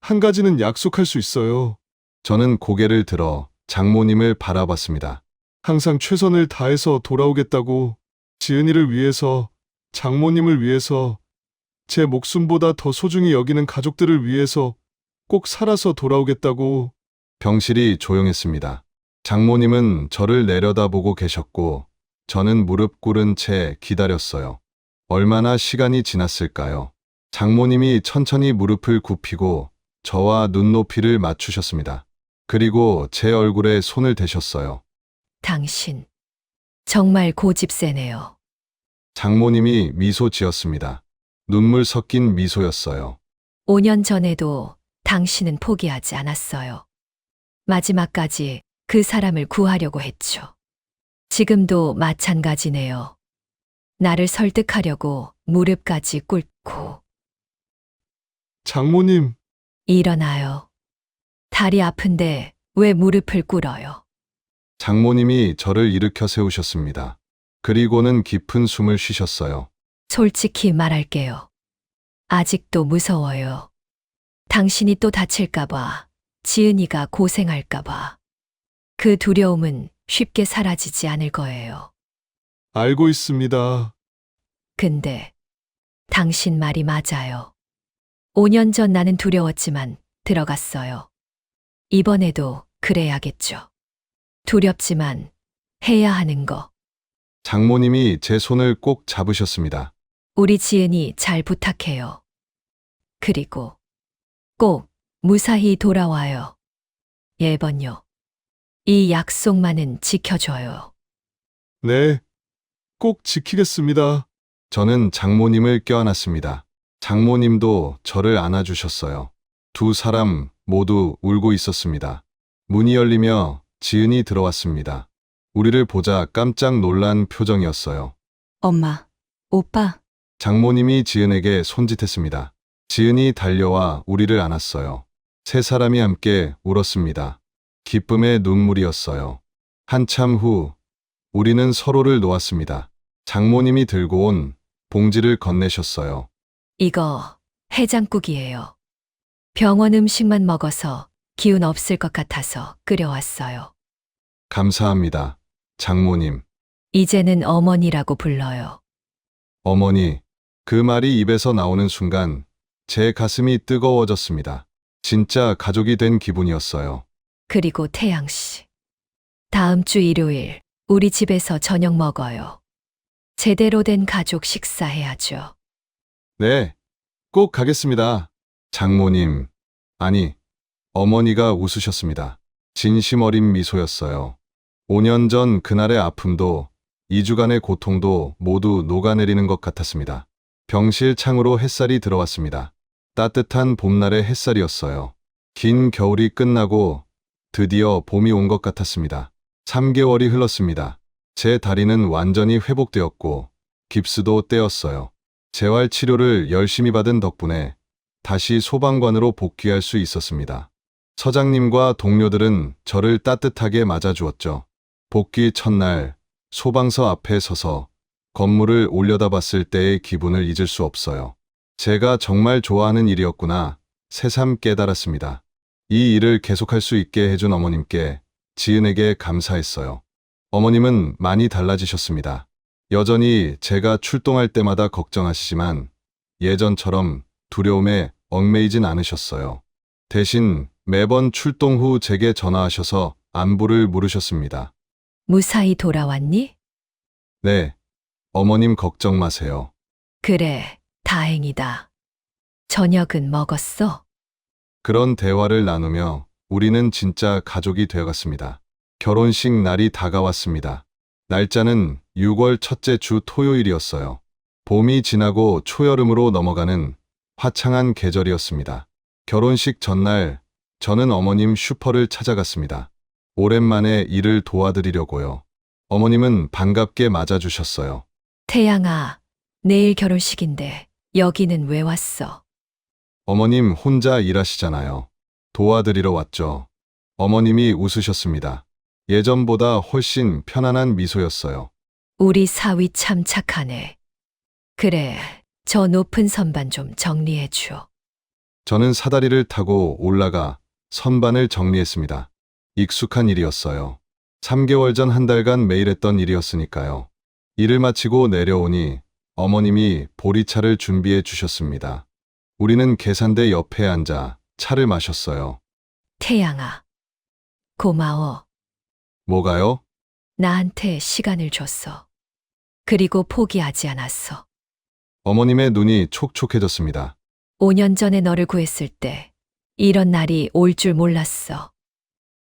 한 가지는 약속할 수 있어요. 저는 고개를 들어 장모님을 바라봤습니다. 항상 최선을 다해서 돌아오겠다고. 지은이를 위해서, 장모님을 위해서, 제 목숨보다 더 소중히 여기는 가족들을 위해서 꼭 살아서 돌아오겠다고. 병실이 조용했습니다. 장모님은 저를 내려다보고 계셨고 저는 무릎 꿇은 채 기다렸어요. 얼마나 시간이 지났을까요? 장모님이 천천히 무릎을 굽히고 저와 눈높이를 맞추셨습니다. 그리고 제 얼굴에 손을 대셨어요. 당신 정말 고집세네요. 장모님이 미소 지었습니다. 눈물 섞인 미소였어요. 5년 전에도 당신은 포기하지 않았어요. 마지막까지 그 사람을 구하려고 했죠. 지금도 마찬가지네요. 나를 설득하려고 무릎까지 꿇고. 장모님, 일어나요. 다리 아픈데 왜 무릎을 꿇어요? 장모님이 저를 일으켜 세우셨습니다. 그리고는 깊은 숨을 쉬셨어요. 솔직히 말할게요. 아직도 무서워요. 당신이 또 다칠까봐, 지은이가 고생할까봐. 그 두려움은 쉽게 사라지지 않을 거예요. 알고 있습니다. 근데 당신 말이 맞아요. 5년 전 나는 두려웠지만 들어갔어요. 이번에도 그래야겠죠. 두렵지만 해야 하는 거. 장모님이 제 손을 꼭 잡으셨습니다. 우리 지은이 잘 부탁해요. 그리고 꼭 무사히 돌아와요. 예번요. 이 약속만은 지켜줘요. 네, 꼭 지키겠습니다. 저는 장모님을 껴안았습니다. 장모님도 저를 안아주셨어요. 두 사람 모두 울고 있었습니다. 문이 열리며 지은이 들어왔습니다. 우리를 보자 깜짝 놀란 표정이었어요. 엄마, 오빠, 장모님이 지은에게 손짓했습니다. 지은이 달려와 우리를 안았어요. 세 사람이 함께 울었습니다. 기쁨의 눈물이었어요. 한참 후 우리는 서로를 놓았습니다. 장모님이 들고 온 봉지를 건네셨어요. 이거 해장국이에요. 병원 음식만 먹어서 기운 없을 것 같아서 끓여왔어요. 감사합니다. 장모님, 이제는 어머니라고 불러요. 어머니, 그 말이 입에서 나오는 순간 제 가슴이 뜨거워졌습니다. 진짜 가족이 된 기분이었어요. 그리고 태양 씨. 다음 주 일요일 우리 집에서 저녁 먹어요. 제대로 된 가족 식사해야죠. 네, 꼭 가겠습니다. 장모님, 아니, 어머니가 웃으셨습니다. 진심 어린 미소였어요. 5년 전 그날의 아픔도 2주간의 고통도 모두 녹아내리는 것 같았습니다. 병실 창으로 햇살이 들어왔습니다. 따뜻한 봄날의 햇살이었어요. 긴 겨울이 끝나고 드디어 봄이 온 것 같았습니다. 3개월이 흘렀습니다. 제 다리는 완전히 회복되었고 깁스도 떼었어요. 재활 치료를 열심히 받은 덕분에 다시 소방관으로 복귀할 수 있었습니다. 서장님과 동료들은 저를 따뜻하게 맞아주었죠. 복귀 첫날 소방서 앞에 서서 건물을 올려다봤을 때의 기분을 잊을 수 없어요. 제가 정말 좋아하는 일이었구나 새삼 깨달았습니다. 이 일을 계속할 수 있게 해준 어머님께 지은에게 감사했어요. 어머님은 많이 달라지셨습니다. 여전히 제가 출동할 때마다 걱정하시지만 예전처럼 두려움에 얽매이진 않으셨어요. 대신 매번 출동 후 제게 전화하셔서 안부를 물으셨습니다. 무사히 돌아왔니? 네, 어머님 걱정 마세요. 그래, 다행이다. 저녁은 먹었어? 그런 대화를 나누며 우리는 진짜 가족이 되어갔습니다. 결혼식 날이 다가왔습니다. 날짜는 6월 첫째 주 토요일이었어요. 봄이 지나고 초여름으로 넘어가는 화창한 계절이었습니다. 결혼식 전날 저는 어머님 슈퍼를 찾아갔습니다. 오랜만에 일을 도와드리려고요. 어머님은 반갑게 맞아주셨어요. 태양아, 내일 결혼식인데 여기는 왜 왔어? 어머님 혼자 일하시잖아요. 도와드리러 왔죠. 어머님이 웃으셨습니다. 예전보다 훨씬 편안한 미소였어요. 우리 사위 참 착하네. 그래, 저 높은 선반 좀 정리해 줘. 저는 사다리를 타고 올라가 선반을 정리했습니다. 익숙한 일이었어요. 3개월 전 한 달간 매일 했던 일이었으니까요. 일을 마치고 내려오니 어머님이 보리차를 준비해 주셨습니다. 우리는 계산대 옆에 앉아 차를 마셨어요. 태양아, 고마워. 뭐가요? 나한테 시간을 줬어. 그리고 포기하지 않았어. 어머님의 눈이 촉촉해졌습니다. 5년 전에 너를 구했을 때 이런 날이 올 줄 몰랐어.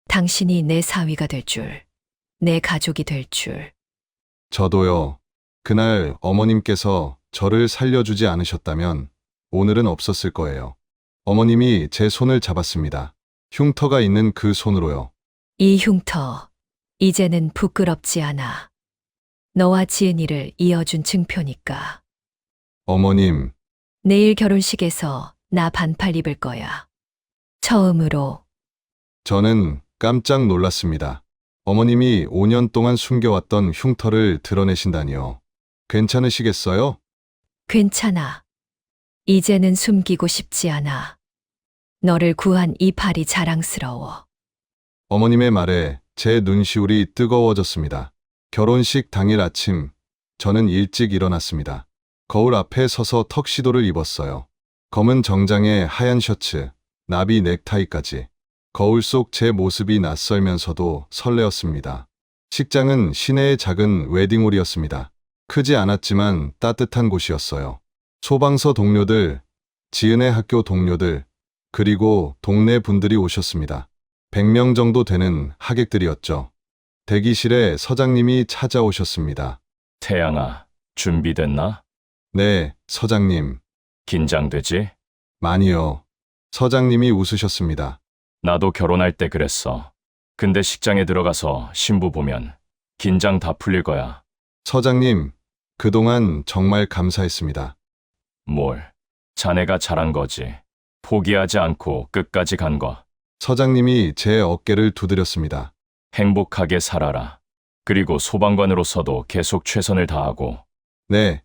당신이 내 사위가 될 줄, 내 가족이 될 줄. 저도요. 그날 어머님께서 저를 살려주지 않으셨다면 오늘은 없었을 거예요. 어머님이 제 손을 잡았습니다. 흉터가 있는 그 손으로요. 이 흉터, 이제는 부끄럽지 않아. 너와 지은이를 이어준 증표니까. 어머님, 내일 결혼식에서 나 반팔 입을 거야. 처음으로. 저는 깜짝 놀랐습니다. 어머님이 5년 동안 숨겨왔던 흉터를 드러내신다니요. 괜찮으시겠어요? 괜찮아. 이제는 숨기고 싶지 않아. 너를 구한 이 팔이 자랑스러워. 어머님의 말에 제 눈시울이 뜨거워졌습니다. 결혼식 당일 아침, 저는 일찍 일어났습니다. 거울 앞에 서서 턱시도를 입었어요. 검은 정장에 하얀 셔츠, 나비 넥타이까지. 거울 속 제 모습이 낯설면서도 설레었습니다. 식장은 시내의 작은 웨딩홀이었습니다. 크지 않았지만 따뜻한 곳이었어요. 소방서 동료들, 지은의 학교 동료들, 그리고 동네 분들이 오셨습니다. 100명 정도 되는 하객들이었죠. 대기실에 서장님이 찾아오셨습니다. 태양아, 준비됐나? 네, 서장님. 긴장되지? 많이요. 서장님이 웃으셨습니다. 나도 결혼할 때 그랬어. 근데 식장에 들어가서 신부 보면 긴장 다 풀릴 거야. 서장님, 그동안 정말 감사했습니다. 뭘? 자네가 잘한 거지. 포기하지 않고 끝까지 간 거. 서장님이 제 어깨를 두드렸습니다. 행복하게 살아라. 그리고 소방관으로서도 계속 최선을 다하고. 네,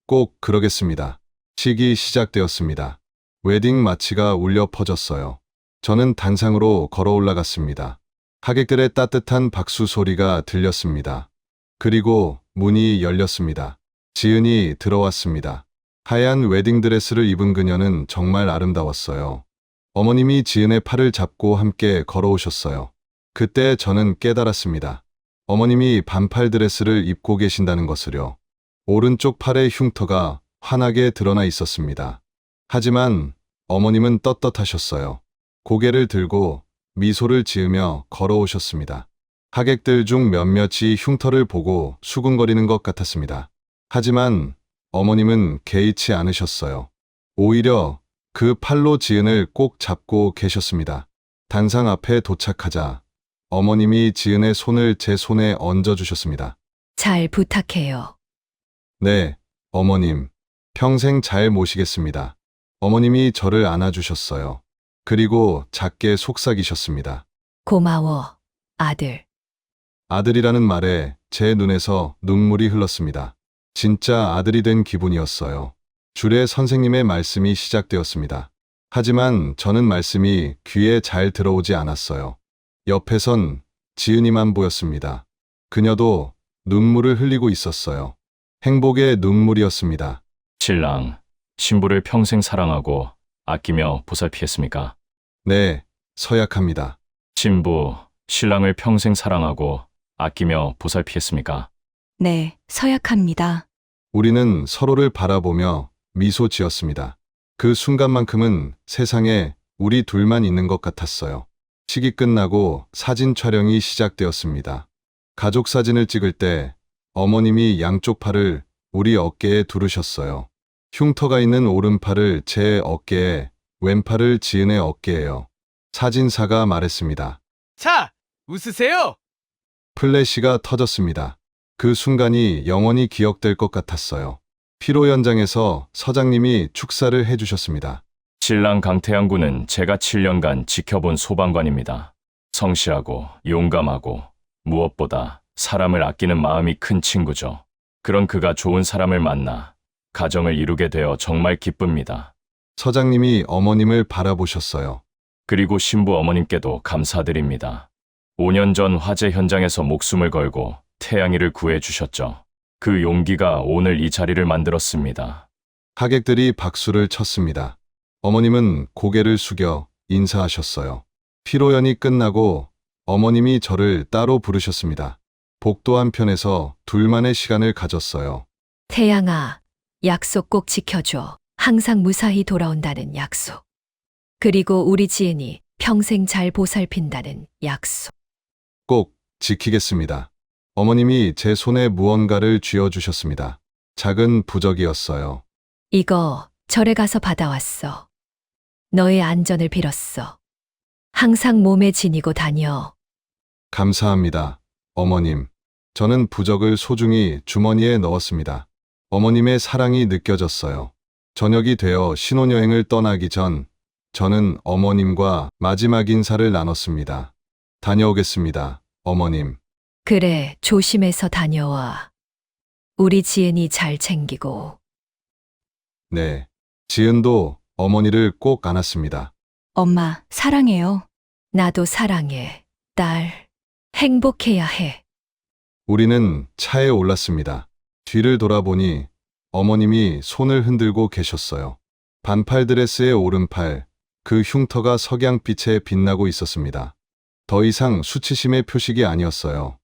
꼭 그러겠습니다. 식이 시작되었습니다. 웨딩 마치가 울려 퍼졌어요. 저는 단상으로 걸어 올라갔습니다. 하객들의 따뜻한 박수 소리가 들렸습니다. 그리고 문이 열렸습니다. 지은이 들어왔습니다. 하얀 웨딩드레스를 입은 그녀는 정말 아름다웠어요. 어머님이 지은의 팔을 잡고 함께 걸어오셨어요. 그때 저는 깨달았습니다. 어머님이 반팔 드레스를 입고 계신다는 것을요. 오른쪽 팔의 흉터가 환하게 드러나 있었습니다. 하지만 어머님은 떳떳하셨어요. 고개를 들고 미소를 지으며 걸어오셨습니다. 하객들 중 몇몇이 흉터를 보고 수군거리는 것 같았습니다. 하지만 어머님은 개의치 않으셨어요. 오히려 그 팔로 지은을 꼭 잡고 계셨습니다. 단상 앞에 도착하자 어머님이 지은의 손을 제 손에 얹어주셨습니다. 잘 부탁해요. 네, 어머님. 평생 잘 모시겠습니다. 어머님이 저를 안아주셨어요. 그리고 작게 속삭이셨습니다. 고마워, 아들. 아들이라는 말에 제 눈에서 눈물이 흘렀습니다. 진짜 아들이 된 기분이었어요. 주례 선생님의 말씀이 시작되었습니다. 하지만 저는 말씀이 귀에 잘 들어오지 않았어요. 옆에선 지은이만 보였습니다. 그녀도 눈물을 흘리고 있었어요. 행복의 눈물이었습니다. 신랑, 신부를 평생 사랑하고 아끼며 보살피겠습니까? 네, 서약합니다. 신부, 신랑을 평생 사랑하고 아끼며 보살피겠습니까? 네, 서약합니다. 우리는 서로를 바라보며 미소 지었습니다. 그 순간만큼은 세상에 우리 둘만 있는 것 같았어요. 식이 끝나고 사진 촬영이 시작되었습니다. 가족 사진을 찍을 때 어머님이 양쪽 팔을 우리 어깨에 두르셨어요. 흉터가 있는 오른팔을 제 어깨에, 왼팔을 지은의 어깨에요. 사진사가 말했습니다. 자, 웃으세요. 플래시가 터졌습니다. 그 순간이 영원히 기억될 것 같았어요. 피로 현장에서 서장님이 축사를 해주셨습니다. 신랑 강태양 군은 제가 7년간 지켜본 소방관입니다. 성실하고 용감하고 무엇보다 사람을 아끼는 마음이 큰 친구죠. 그런 그가 좋은 사람을 만나 가정을 이루게 되어 정말 기쁩니다. 서장님이 어머님을 바라보셨어요. 그리고 신부 어머님께도 감사드립니다. 5년 전 화재 현장에서 목숨을 걸고 태양이를 구해 주셨죠. 그 용기가 오늘 이 자리를 만들었습니다. 하객들이 박수를 쳤습니다. 어머님은 고개를 숙여 인사하셨어요. 피로연이 끝나고 어머님이 저를 따로 부르셨습니다. 복도 한편에서 둘만의 시간을 가졌어요. 태양아, 약속 꼭 지켜줘. 항상 무사히 돌아온다는 약속. 그리고 우리 지은이 평생 잘 보살핀다는 약속. 꼭 지키겠습니다. 어머님이 제 손에 무언가를 쥐어주셨습니다. 작은 부적이었어요. 이거 절에 가서 받아왔어. 너의 안전을 빌었어. 항상 몸에 지니고 다녀. 감사합니다, 어머님. 저는 부적을 소중히 주머니에 넣었습니다. 어머님의 사랑이 느껴졌어요. 저녁이 되어 신혼여행을 떠나기 전 저는 어머님과 마지막 인사를 나눴습니다. 다녀오겠습니다, 어머님. 그래, 조심해서 다녀와. 우리 지은이 잘 챙기고. 네. 지은도 어머니를 꼭 안았습니다. 엄마, 사랑해요. 나도 사랑해. 딸, 행복해야 해. 우리는 차에 올랐습니다. 뒤를 돌아보니 어머님이 손을 흔들고 계셨어요. 반팔 드레스의 오른팔, 그 흉터가 석양빛에 빛나고 있었습니다. 더 이상 수치심의 표식이 아니었어요.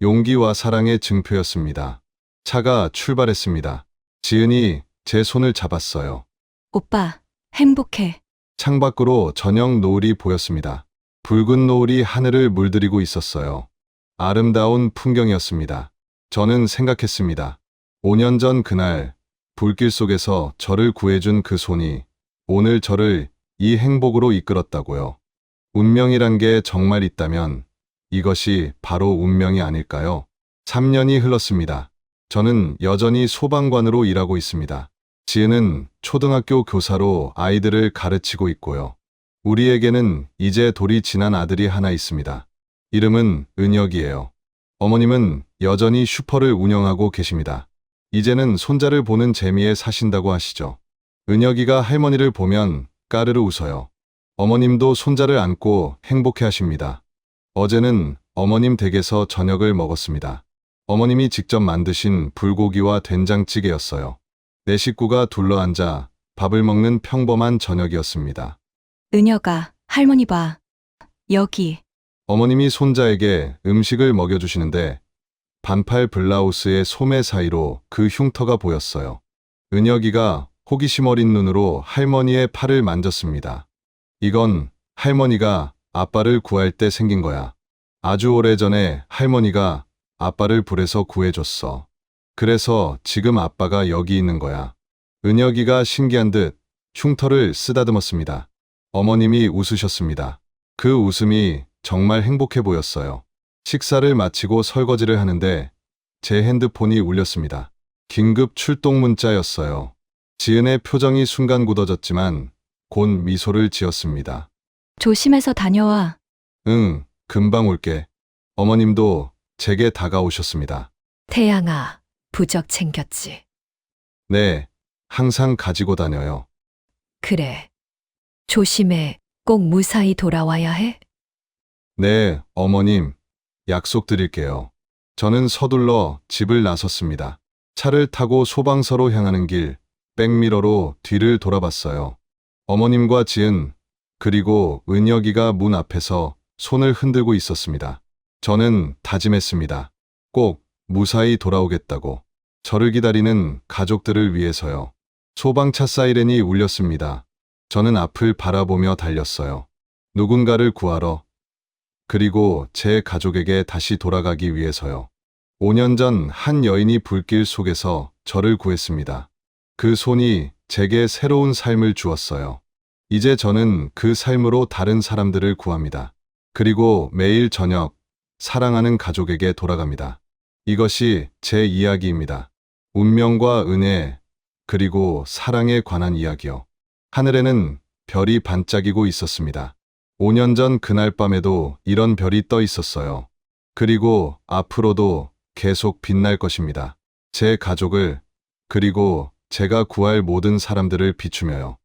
용기와 사랑의 증표였습니다. 차가 출발했습니다. 지은이 제 손을 잡았어요. 오빠, 행복해. 창밖으로 저녁 노을이 보였습니다. 붉은 노을이 하늘을 물들이고 있었어요. 아름다운 풍경이었습니다. 저는 생각했습니다. 5년 전 그날 불길 속에서 저를 구해준 그 손이 오늘 저를 이 행복으로 이끌었다고요. 운명이란 게 정말 있다면 이것이 바로 운명이 아닐까요? 3년이 흘렀습니다. 저는 여전히 소방관으로 일하고 있습니다. 지은은 초등학교 교사로 아이들을 가르치고 있고요. 우리에게는 이제 돌이 지난 아들이 하나 있습니다. 이름은 은혁이에요. 어머님은 여전히 슈퍼를 운영하고 계십니다. 이제는 손자를 보는 재미에 사신다고 하시죠. 은혁이가 할머니를 보면 까르르 웃어요. 어머님도 손자를 안고 행복해 하십니다. 어제는 어머님 댁에서 저녁을 먹었습니다. 어머님이 직접 만드신 불고기와 된장찌개였어요. 네 식구가 둘러앉아 밥을 먹는 평범한 저녁이었습니다. 은혁아, 할머니 봐. 여기. 어머님이 손자에게 음식을 먹여주시는데 반팔 블라우스의 소매 사이로 그 흉터가 보였어요. 은혁이가 호기심 어린 눈으로 할머니의 팔을 만졌습니다. 이건 할머니가 아빠를 구할 때 생긴 거야. 아주 오래전에 할머니가 아빠를 불에서 구해줬어. 그래서 지금 아빠가 여기 있는 거야. 은혁이가 신기한 듯 흉터를 쓰다듬었습니다. 어머님이 웃으셨습니다. 그 웃음이 정말 행복해 보였어요. 식사를 마치고 설거지를 하는데 제 핸드폰이 울렸습니다. 긴급 출동 문자였어요. 지은의 표정이 순간 굳어졌지만 곧 미소를 지었습니다. 조심해서 다녀와. 응, 금방 올게. 어머님도 제게 다가오셨습니다. 태양아, 부적 챙겼지? 네, 항상 가지고 다녀요. 그래. 조심해. 꼭 무사히 돌아와야 해. 네, 어머님. 약속드릴게요. 저는 서둘러 집을 나섰습니다. 차를 타고 소방서로 향하는 길, 백미러로 뒤를 돌아봤어요. 어머님과 지은, 그리고 은혁이가 문 앞에서 손을 흔들고 있었습니다. 저는 다짐했습니다. 꼭 무사히 돌아오겠다고. 저를 기다리는 가족들을 위해서요. 소방차 사이렌이 울렸습니다. 저는 앞을 바라보며 달렸어요. 누군가를 구하러, 그리고 제 가족에게 다시 돌아가기 위해서요. 5년 전 한 여인이 불길 속에서 저를 구했습니다. 그 손이 제게 새로운 삶을 주었어요. 이제 저는 그 삶으로 다른 사람들을 구합니다. 그리고 매일 저녁 사랑하는 가족에게 돌아갑니다. 이것이 제 이야기입니다. 운명과 은혜, 그리고 사랑에 관한 이야기요. 하늘에는 별이 반짝이고 있었습니다. 5년 전 그날 밤에도 이런 별이 떠 있었어요. 그리고 앞으로도 계속 빛날 것입니다. 제 가족을, 그리고 제가 구할 모든 사람들을 비추며요.